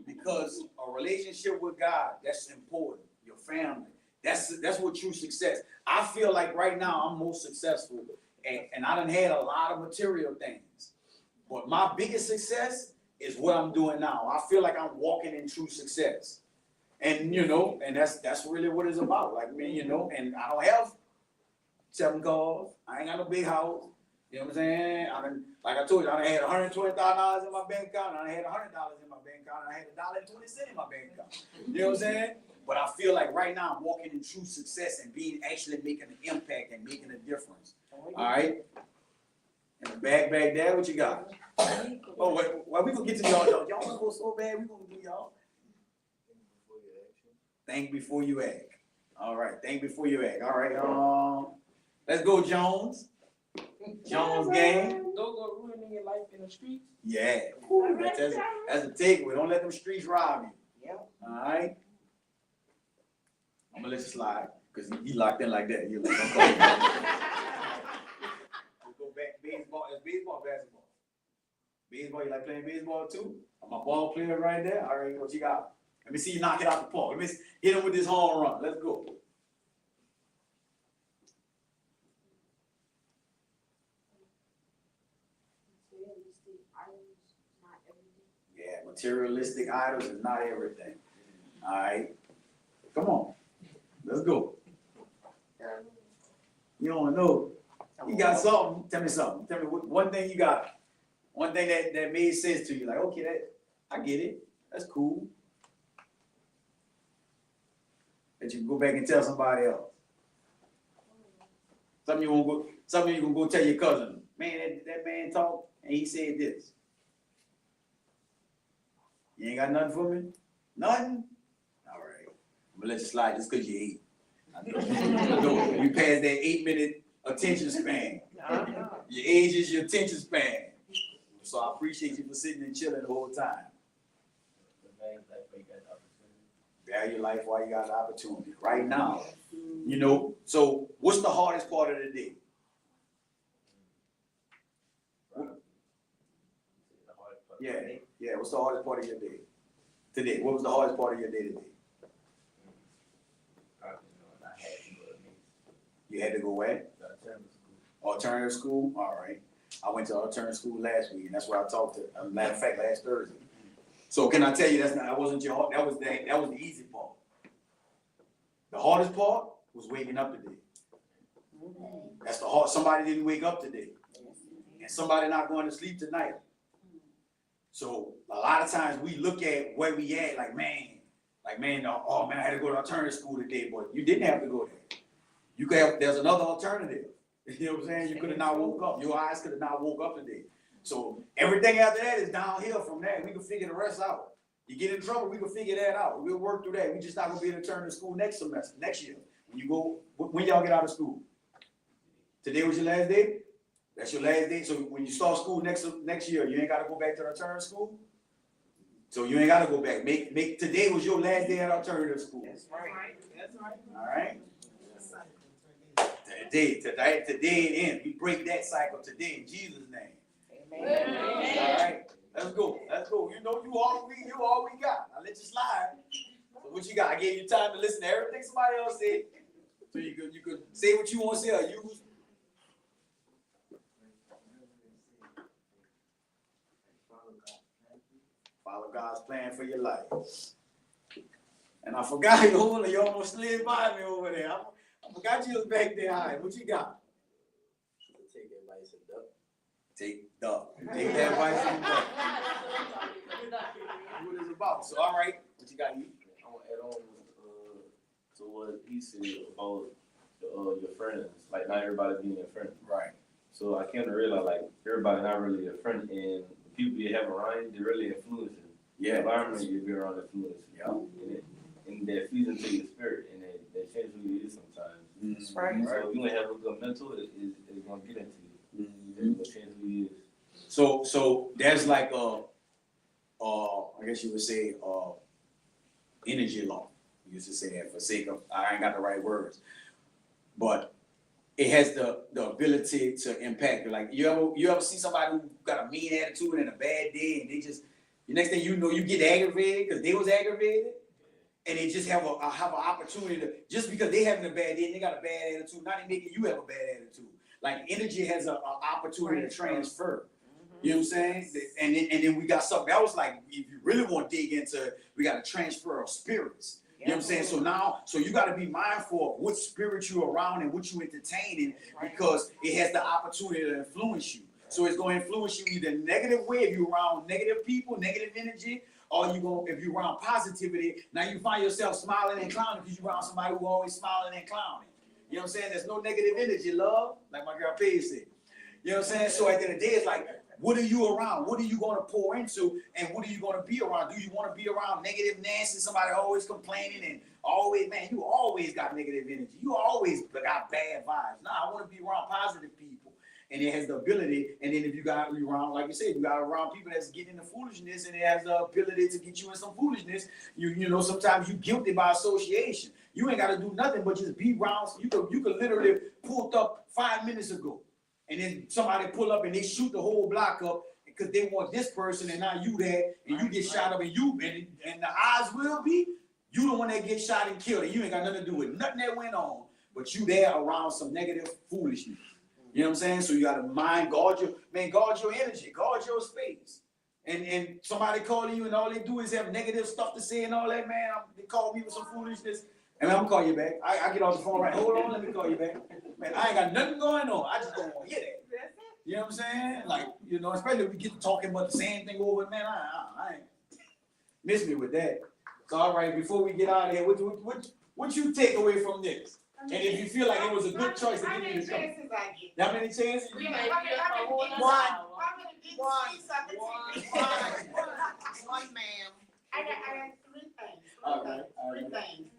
because a relationship with God, that's important. Your family. That's what true success. I feel like right now I'm most successful and I done had a lot of material things. But my biggest success is what I'm doing now. I feel like I'm walking in true success. And and that's really what it's about. Like me, and I don't have 7 cars. I ain't got no big house. You know what I'm saying? Like I told you, I had $120,000 in my bank account, and I had $100 in my bank account, and I had $1.20 in my bank account. You know what I'm saying? But I feel like right now I'm walking in true success and actually making an impact and making a difference. All right? And the bag there, what you got? Oh, wait, well, we gonna get to y'all. Y'all wanna go so bad, we gonna do y'all. Think before you act. All right, think before you act. All right, let's go, Jones. Jones gang. Don't go ruining your life in the streets. Yeah. Ooh, that's a takeaway. Don't let them streets rob you. Yeah. All right. I'm gonna let you slide because he locked in like that. You're like, okay. We'll go back. Baseball. Is baseball or basketball? Baseball. You like playing baseball too? I'm a ball player right there. All right. What you got? Let me see you knock it out the park. Let me hit him with this home run. Let's go. Yeah, materialistic items is not everything. All right. Come on. Let's go. You don't know. You got something. Tell me something. Tell me one thing you got. One thing that made sense to you. Like, okay, I get it. That's cool. That you can go back and tell somebody else. Something you can go tell your cousin. Man, that man talked and he said this. You ain't got nothing for me? Nothing? All right. I'm gonna let you slide just because you ate. We passed that 8-minute attention span. Your age is your attention span. So I appreciate you for sitting and chilling the whole time. Value life while you got the opportunity. Right now. So what's the hardest part of the day? Yeah, what's the hardest part of your day? Today, what was the hardest part of your day today? You had to go where? Alternative school? All right. I went to alternative school last week, and that's where I talked to. As a matter of fact, last Thursday. So can I tell you that wasn't your hard? That was the easy part. The hardest part was waking up today. That's the hard. Somebody didn't wake up today, and somebody not going to sleep tonight. So a lot of times we look at where we at, oh man, I had to go to alternative school today, but you didn't have to go there. You could have, there's another alternative. You know what I'm saying? You could have not woke up. Your eyes could have not woke up today. So everything after that is downhill from that. We can figure the rest out. You get in trouble, we can figure that out. We'll work through that. We just not gonna be able to turn to school next semester, next year. When y'all get out of school? Today was your last day? That's your last day. So when you start school next year, you ain't gotta go back to alternative school? So you ain't gotta go back. Make today was your last day at alternative school. That's right. That's right. All right? Today and end. We break that cycle today in Jesus' name. Amen. All right, let's go. You know, you all we got. I'll let you slide. So what you got? I gave you time to listen to everything somebody else said. So you could say what you want to say or use. Follow God's plan for your life. And I forgot you almost slid by me over there. I forgot you was back there. All right, what you got? Take advice and duck. Take that advice and duck. What it's about. So all right, what you got? You? I want to add on to what he said about your friends. Like not everybody being your friend. Right. So I came to realize like everybody not really your friend, and the people you have around you, they really influence you. Yeah. The environment you be around influence you. Yeah. And that feeds into your spirit, and that changes who you is sometimes. That's right. So if you ain't have a good mentor, it's gonna get into you. Mm-hmm. It's gonna change who you is. So there's like I guess you would say energy law. You used to say that for sake of I ain't got the right words, but it has the ability to impact you. Like you ever see somebody who got a mean attitude and a bad day, and they just the next thing you know you get aggravated because they was aggravated, and they just have an opportunity to just because they having a bad day and they got a bad attitude, not making you have a bad attitude. Like energy has an opportunity to transfer. You know what I'm saying? And then we got something else like if you really want to dig into it, we got a transfer of spirits. You know what I'm saying? So you got to be mindful of what spirit you're around and what you entertaining because it has the opportunity to influence you. So it's going to influence you either negative way if you're around negative people, negative energy, or if you're around positivity. Now you find yourself smiling and clowning because you're around somebody who always smiling and clowning. You know what I'm saying? There's no negative energy, love, like my girl Paige said. You know what I'm saying? So at the end of the day, it's like, what are you around? What are you going to pour into? And what are you going to be around? Do you want to be around negative Nancy, somebody always complaining and always, man, you always got negative energy. You always got bad vibes. Nah, I want to be around positive people. And it has the ability, and then if you got around, like you said, you got around people that's getting into foolishness, and it has the ability to get you in some foolishness. You know, sometimes you guilty by association. You ain't got to do nothing but just be around. You could literally pull up 5 minutes ago. And then somebody pull up and they shoot the whole block up because they want this person and not you there, and you get shot up and the odds will be you the one that gets shot and killed and you ain't got nothing to do with nothing that went on, but you there around some negative foolishness. You know what I'm saying? So you got to guard your energy, guard your space. And somebody calling you and all they do is have negative stuff to say and all that, man. They call me with some foolishness. And I'm gonna call you back. I get off the phone right. Hold on, let me call you back. Man, I ain't got nothing going on. I just don't want to hear that. You know what I'm saying? Like, you know, especially if we get to talking about the same thing over, man, I ain't miss me with that. So all right, before we get out of here, what you take away from this? And if you feel like it was a good choice to give you this company. How many chances? You may get a whole nother One. hour. One, ma'am. I got three things. All right. Three things.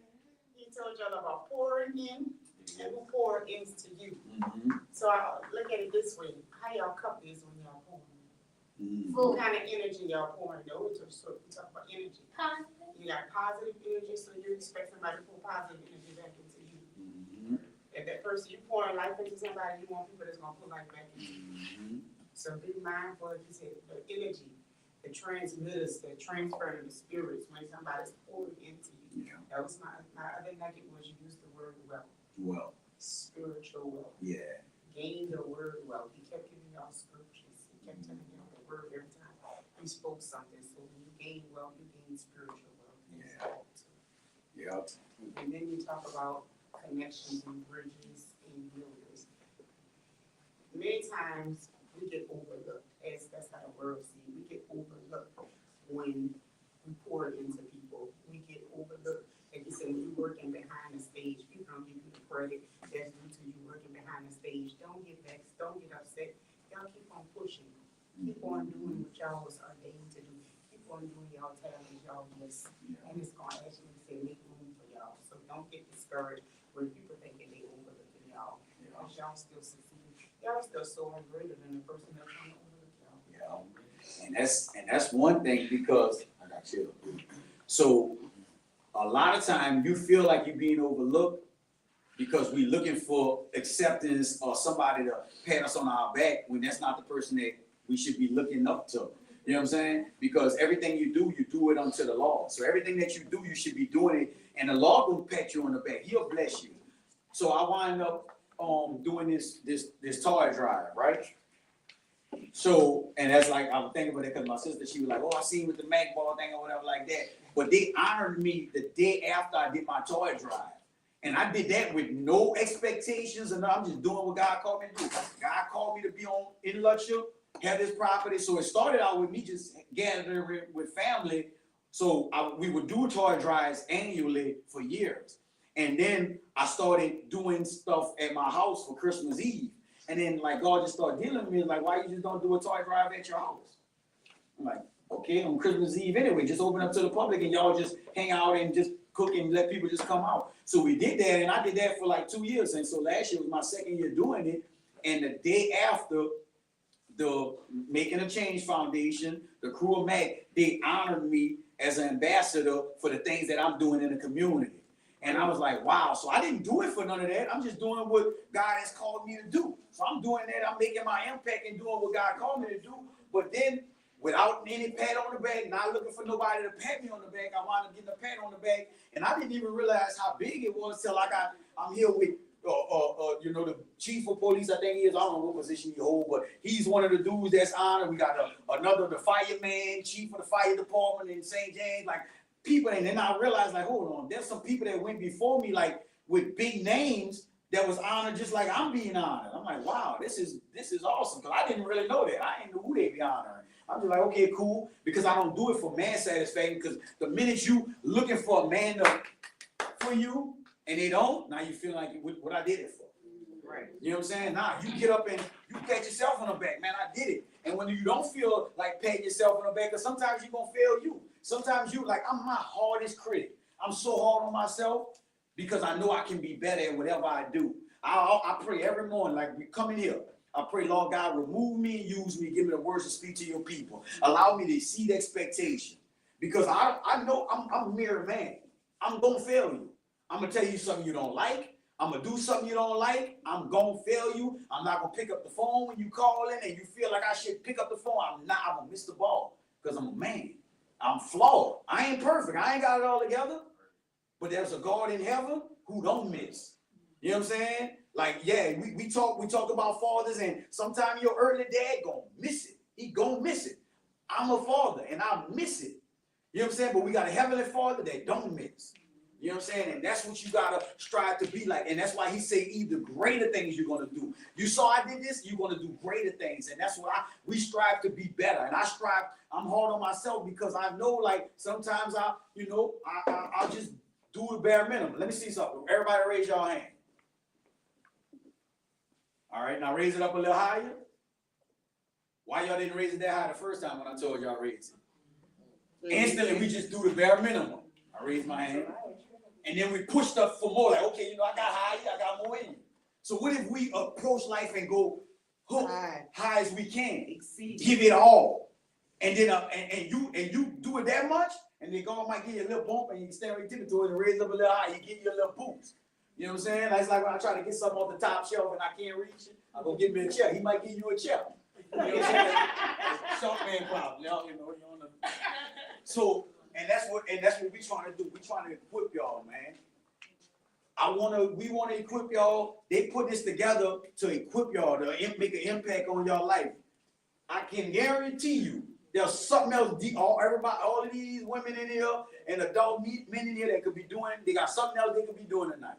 He told y'all about pouring in and who poured into you. Mm-hmm. So I look at it this way. How y'all cup is when y'all pouring? Mm-hmm. What kind of energy y'all pouring? Though we talk about energy. Positive. You got positive energy, so you expect somebody to pour positive energy back into you. Mm-hmm. If that person you pouring life into somebody, you want people that's gonna put life back into you. Mm-hmm. So be mindful of the energy, the transmitters, the transfer of the spirits when somebody's pouring into you. Yeah. That was my other nugget was you used the word wealth, Well, spiritual wealth. yeah. Gain the word wealth. He kept giving y'all scriptures. He kept telling y'all the word every time he spoke something. So when you gain wealth, you gain spiritual wealth. Yeah. And then you talk about connections and bridges and builders. Many times we get overlooked, as that's how the world sees. We get overlooked when we pour into people. We get overlooked. Like you said, when you're working behind the stage, people don't give you the credit that's working behind the stage. Don't get vexed, don't get upset. Y'all keep on pushing. Keep on doing what y'all was ordained to do. Keep on doing y'all talents, y'all gifts. And it's gonna actually say make room for y'all. So don't get discouraged when people thinking they overlooking y'all. Because y'all still succeeding. Y'all still soaring greater than the person that's trying to overlook y'all. Yeah. And that's one thing because I got you. So a lot of time you feel like you're being overlooked because we're looking for acceptance or somebody to pat us on our back when that's not the person that we should be looking up to. You know what I'm saying? Because everything you do it unto the Lord. So everything that you do, you should be doing it, and the Lord will pat you on the back. He'll bless you. So I wind up doing this toy drive, right? So, and that's like, I was thinking about it because my sister, she was like, oh, I seen with the Mac ball thing or whatever like that. But they honored me the day after I did my toy drive. And I did that with no expectations, and I'm just doing what God called me to do. God called me to be in Luxor, have this property. So it started out with me just gathering with family. So we would do toy drives annually for years. And then I started doing stuff at my house for Christmas Eve. And then like God just started dealing with me, like, why you just don't do a toy drive at your house? I'm like, okay, on Christmas Eve anyway, just open up to the public and y'all just hang out and just cook and let people just come out. So we did that, and I did that for like 2 years. And so last year was my second year doing it. And the day after, the Making a Change Foundation, the crew of Mac, they honored me as an ambassador for the things that I'm doing in the community. And I was like, wow, so I didn't do it for none of that. I'm just doing what God has called me to do. So I'm doing that. I'm making my impact and doing what God called me to do. But then, without any pat on the back, not looking for nobody to pat me on the back, I wound up getting a pat on the back. And I didn't even realize how big it was till I'm here with, the chief of police, I think he is. I don't know what position he holds, but he's one of the dudes that's honored. We got the fireman, chief of the fire department in St. James, like people. And then I realized, like, hold on, there's some people that went before me, like with big names that was honored just like I'm being honored. I'm like, wow, this is awesome. Because I didn't really know that. I didn't know who they be honoring. I'm just like, okay, cool, because I don't do it for man satisfaction. Because the minute you looking for a man for you and they don't, now you feel like what I did it for. Right. You know what I'm saying? Nah, you get up and you pat yourself on the back, man. I did it. And when you don't feel like patting yourself on the back, because sometimes you're gonna fail you. Sometimes you like, I'm my hardest critic. I'm so hard on myself because I know I can be better at whatever I do. I pray every morning, like we come in here. I pray, Lord God, remove me and use me. Give me the words to speak to your people. Allow me to exceed expectation. Because I know I'm a mere man. I'm going to fail you. I'm going to tell you something you don't like. I'm going to do something you don't like. I'm going to fail you. I'm not going to pick up the phone when you call in and you feel like I should pick up the phone. I'm going to miss the ball because I'm a man. I'm flawed. I ain't perfect. I ain't got it all together. But there's a God in heaven who don't miss. You know what I'm saying? Like, yeah, we talk about fathers, and sometimes your earthly dad gonna miss it. He gonna miss it. I'm a father, and I miss it. You know what I'm saying? But we got a heavenly Father that don't miss. You know what I'm saying? And that's what you gotta strive to be like. And that's why he say even greater things you're gonna do. You saw I did this, you're gonna do greater things. And that's what we strive to be better. And I'm hard on myself because I know, like, sometimes I'll just do the bare minimum. Let me see something. Everybody raise your hand. All right, now raise it up a little higher. Why y'all didn't raise it that high the first time when I told y'all raise it? Instantly, we just do the bare minimum. I raised my hand. And then we pushed up for more. Like, okay, I got higher, I got more in you. So what if we approach life and go high as we can? Give it all. And then and you do it that much, and then God might give you a little bump, and you can stand right to it and raise up a little high. He give you a little boost. You know what I'm saying? That's like when I try to get something off the top shelf and I can't reach it, I'm going to give me a chair. He might give you a chair. You know what I'm saying? Short man problem. Y'all, you on the... So, and that's what we trying to do. We trying to equip y'all, man. We want to equip y'all. They put this together to equip y'all, to make an impact on your life. I can guarantee you there's something else, all of these women in here and adult men in here that could be doing, they got something else they could be doing tonight.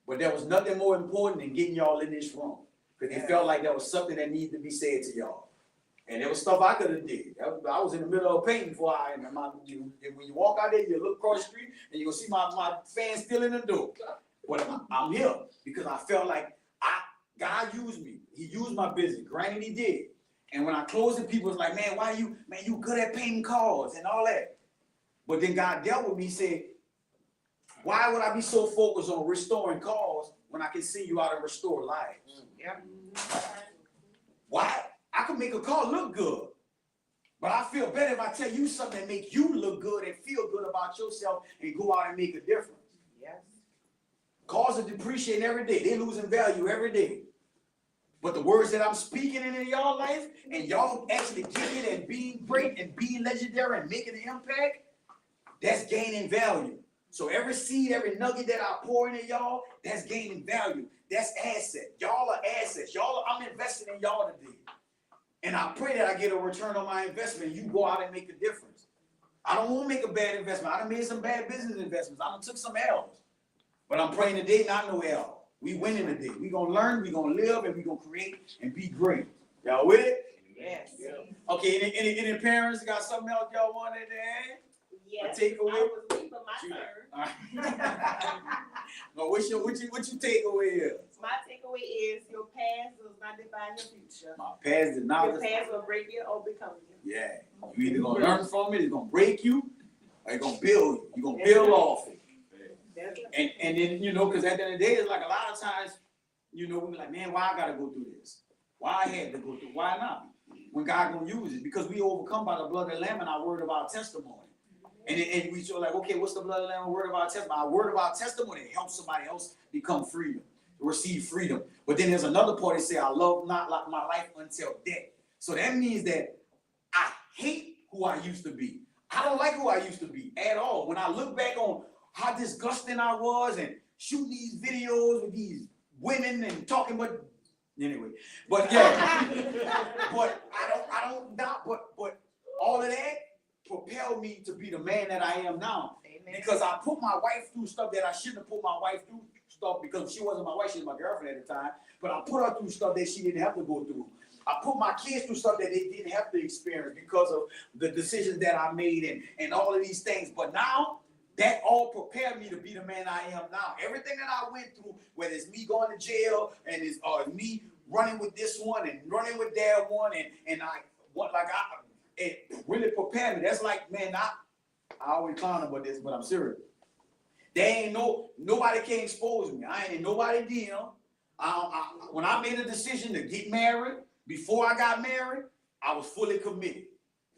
But there was nothing more important than getting y'all in this room. Because they felt like there was something that needed to be said to y'all. And there was stuff I could have did. I was in the middle of painting before when you walk out there, you look across the street, and you're going to see my fan still in the door. But I'm here because I felt like God used me. He used my business. Granted, he did. And when I closed it, people was like, man, you good at paying cards and all that. But then God dealt with me, said, why would I be so focused on restoring cars when I can see you how to restore lives? Yeah. Why? I can make a car look good. But I feel better if I tell you something that make you look good and feel good about yourself and go out and make a difference. Yes. Cars are depreciating every day. They're losing value every day. But the words that I'm speaking in y'all life and y'all actually getting it and being great and being legendary and making an impact, that's gaining value. So every seed, every nugget that I pour into y'all, that's gaining value. That's asset. Y'all are assets. I'm investing in y'all today. And I pray that I get a return on my investment. You go out and make a difference. I don't want to make a bad investment. I done made some bad business investments. I done took some L's. But I'm praying today, not no L. We winning today. We gonna learn, we gonna live, and we gonna create and be great. Y'all with it? Yes. Okay, any parents got something else y'all wanted to add? Yes. Take away? I was waiting for my turn. No, what you take away is? My takeaway is your past does not define your future. My past did not. Your past will break you or become you. Yeah. You either gonna learn from it, it's gonna break you, or it's gonna build you. You're gonna build off it. And then, because at the end of the day, it's like a lot of times, we be like, man, why I gotta go through this? Why I had to go through? Why not? When God gonna use it? Because we overcome by the blood of the Lamb and our word of our testimony. And we feel like, okay, what's the blood of the Lamb and word of our testimony? Our word of our testimony helps somebody else become freedom, receive freedom. But then there's another part that say, I love not like my life until death. So that means that I hate who I used to be. I don't like who I used to be at all. When I look back on how disgusting I was and shooting these videos with these women and talking about, anyway. But yeah, but but all of that propelled me to be the man that I am now. Amen. Because I put my wife through stuff that I shouldn't have put my wife through stuff because she wasn't my wife, she was my girlfriend at the time. But I put her through stuff that she didn't have to go through. I put my kids through stuff that they didn't have to experience because of the decisions that I made and all of these things. But now, that all prepared me to be the man I am now. Everything that I went through, whether it's me going to jail and it's me running with this one and running with that one, it really prepared me. That's like, man, I always clown about this, but I'm serious. There ain't nobody can expose me. I ain't in nobody deal. When I made a decision to get married, before I got married, I was fully committed.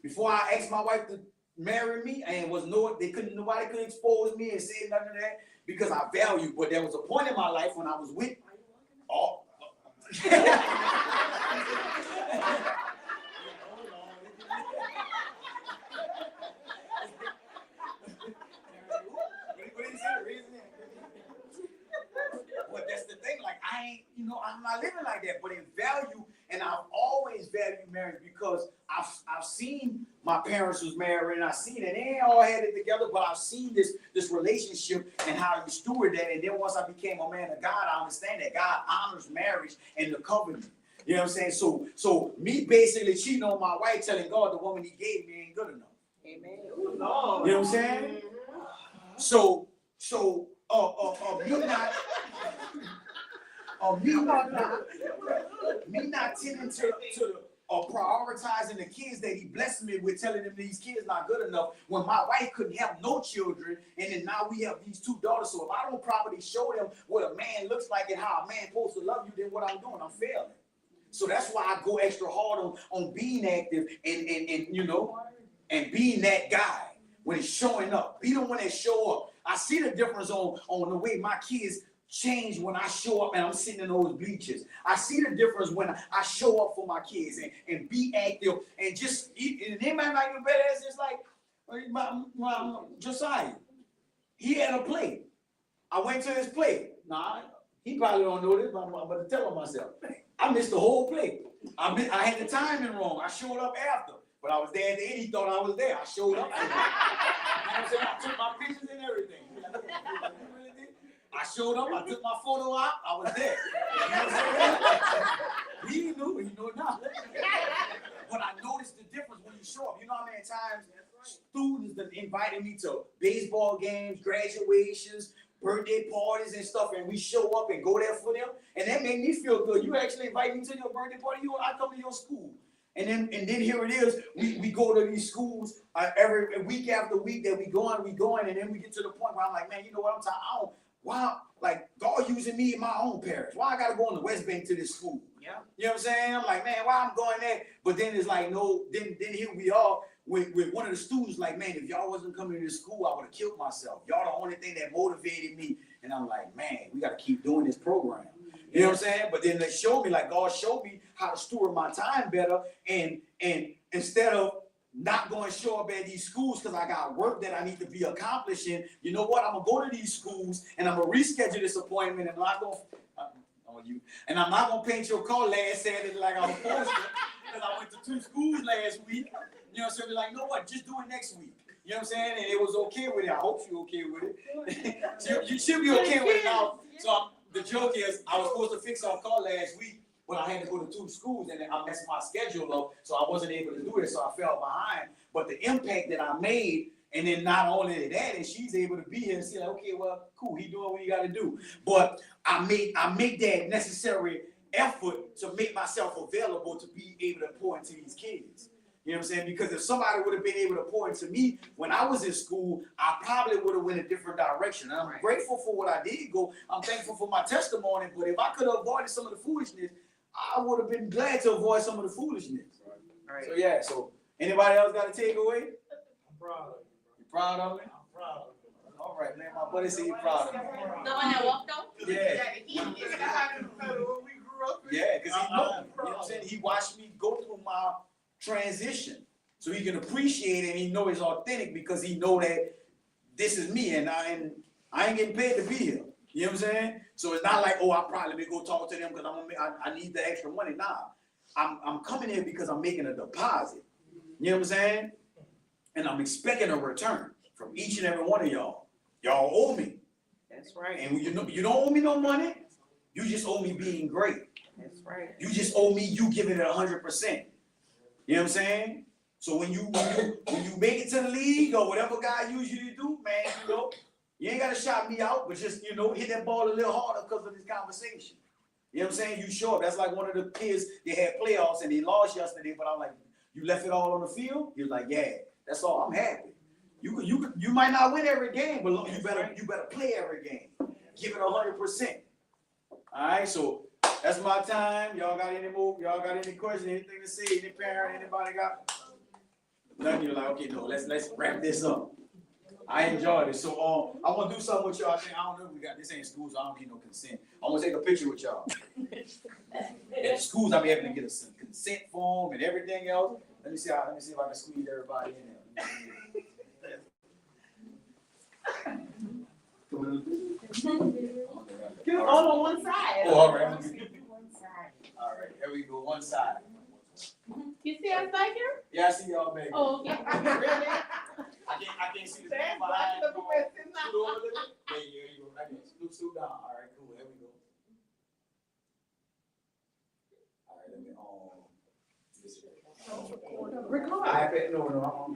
Before I asked my wife to marry me, and nobody could expose me and say none of that because I value. But there was a point in my life when I was with all. But that's the thing, like I'm not living like that, but in value, and I've always valued marriage because I've seen my parents was married, and I've seen it, they ain't all had it together, but I've seen this relationship and how you steward that, and then once I became a man of God, I understand that God honors marriage and the covenant. You know what I'm saying? So me basically cheating on my wife, telling God the woman he gave me ain't good enough. Amen. You know what I'm saying? So me not tending to prioritizing the kids that he blessed me with, telling them these kids not good enough when my wife couldn't have no children, and then now we have these two daughters. So if I don't properly show them what a man looks like and how a man supposed to love you, then what I'm doing, I'm failing. So that's why I go extra hard on being active and being that guy when it's showing up. Be the one that show up. I see the difference on the way my kids change when I show up and I'm sitting in those bleachers. I see the difference when I show up for my kids and be active and just eat. And they might not even better as just like my Josiah. He had a plate. I went to his plate. Nah, he probably don't know this, but I'm going to tell him myself. I missed the whole plate. I had the timing wrong. I showed up after, but I was there at the end. He thought I was there. I showed up. I took my pictures and everything. I showed up. I took my photo out. I was there. You know what I'm saying? He knew. He knew now. But I noticed the difference when you show up. You know how many times students that invited me to baseball games, graduations, birthday parties and stuff, and we show up and go there for them, and that made me feel good. You actually invite me to your birthday party, I come to your school. And then here it is, we go to these schools every week after week that we going, and then we get to the point where I'm like, man, you know what, I'm tired. Wow, like God using me in my own parish. Why I gotta go on the West Bank to this school? Yeah. You know what I'm saying? I'm like, man, why I'm going there? But then it's like, no, then here we are with one of the students like, man, if y'all wasn't coming to this school, I would have killed myself. Y'all the only thing that motivated me. And I'm like, man, we gotta keep doing this program. You know what I'm saying? But then they showed me, like God showed me how to steward my time better, and instead of not going to show up at these schools because I got work that I need to be accomplishing, you know what? I'm gonna go to these schools and I'm gonna reschedule this appointment, and I'm not gonna paint your car last Saturday like I was supposed to, because I went to 2 schools last week. You know, so they're like, you know what? Just do it next week. You know what I'm saying? And it was okay with it. I hope you're okay with it. So you should be okay with it now. So the joke is, I was supposed to fix our car last week, but I had to go to 2 schools, and I messed my schedule up, so I wasn't able to do it, so I fell behind. But the impact that I made, and then not only that, and she's able to be here and say, like, okay, well, cool, he doing what he got to do. But I make that necessary effort to make myself available to be able to pour into these kids. You know what I'm saying? Because if somebody would have been able to pour into me when I was in school, I probably would have went a different direction. And I'm grateful for what I did go. I'm thankful for my testimony. But if I could have avoided some of the foolishness, I would have been glad to avoid some of the foolishness. Right. So yeah. So anybody else got a takeaway? I'm proud of you. You proud of me? I'm proud of you. All right, man. My buddy said he proud of me. The one that walked out? Yeah. We grew up. Yeah, because he know. You know what I'm saying? He watched me go through my transition, so he can appreciate it, and he know it's authentic because he know that this is me, and I ain't getting paid to be here. You know what I'm saying? So it's not like, oh, I probably go talk to them because I need the extra money. Nah, I'm coming here because I'm making a deposit. You know what I'm saying? And I'm expecting a return from each and every one of y'all. Y'all owe me. That's right. And you don't owe me no money. You just owe me being great. That's right. You just owe me you giving it 100%. You know what I'm saying? So when you make it to the league or whatever God usually do, man, you know, you ain't gotta shout me out, but just, you know, hit that ball a little harder because of this conversation. You know what I'm saying? You show up. That's like one of the kids, they had playoffs and they lost yesterday, but I'm like, you left it all on the field? He was like, yeah, that's all. I'm happy. You might not win every game, but you better play every game. Give it 100%. All right, so that's my time. Y'all got any questions, anything to say? Any parent, anybody got? Nothing. You're like, okay, no, let's wrap this up. I enjoyed it. So I want to do something with y'all. I don't know if we got this ain't school, so I don't get no consent. I want to take a picture with y'all. At the schools, I'll be able to get a consent form and everything else. Let me see if I can squeeze everybody in there. Get all on one side. Oh, all right. One side. All right, here we go. One side. You see us back here? Yeah, I see y'all, baby. Oh, okay. Really? I can't see the That's people right. behind. Look where it's in Scoot over a little bit. Yeah, you go right there. Scoot down. All right, cool. There we go. All right, let me this way. Record. I bet no, I'm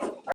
good.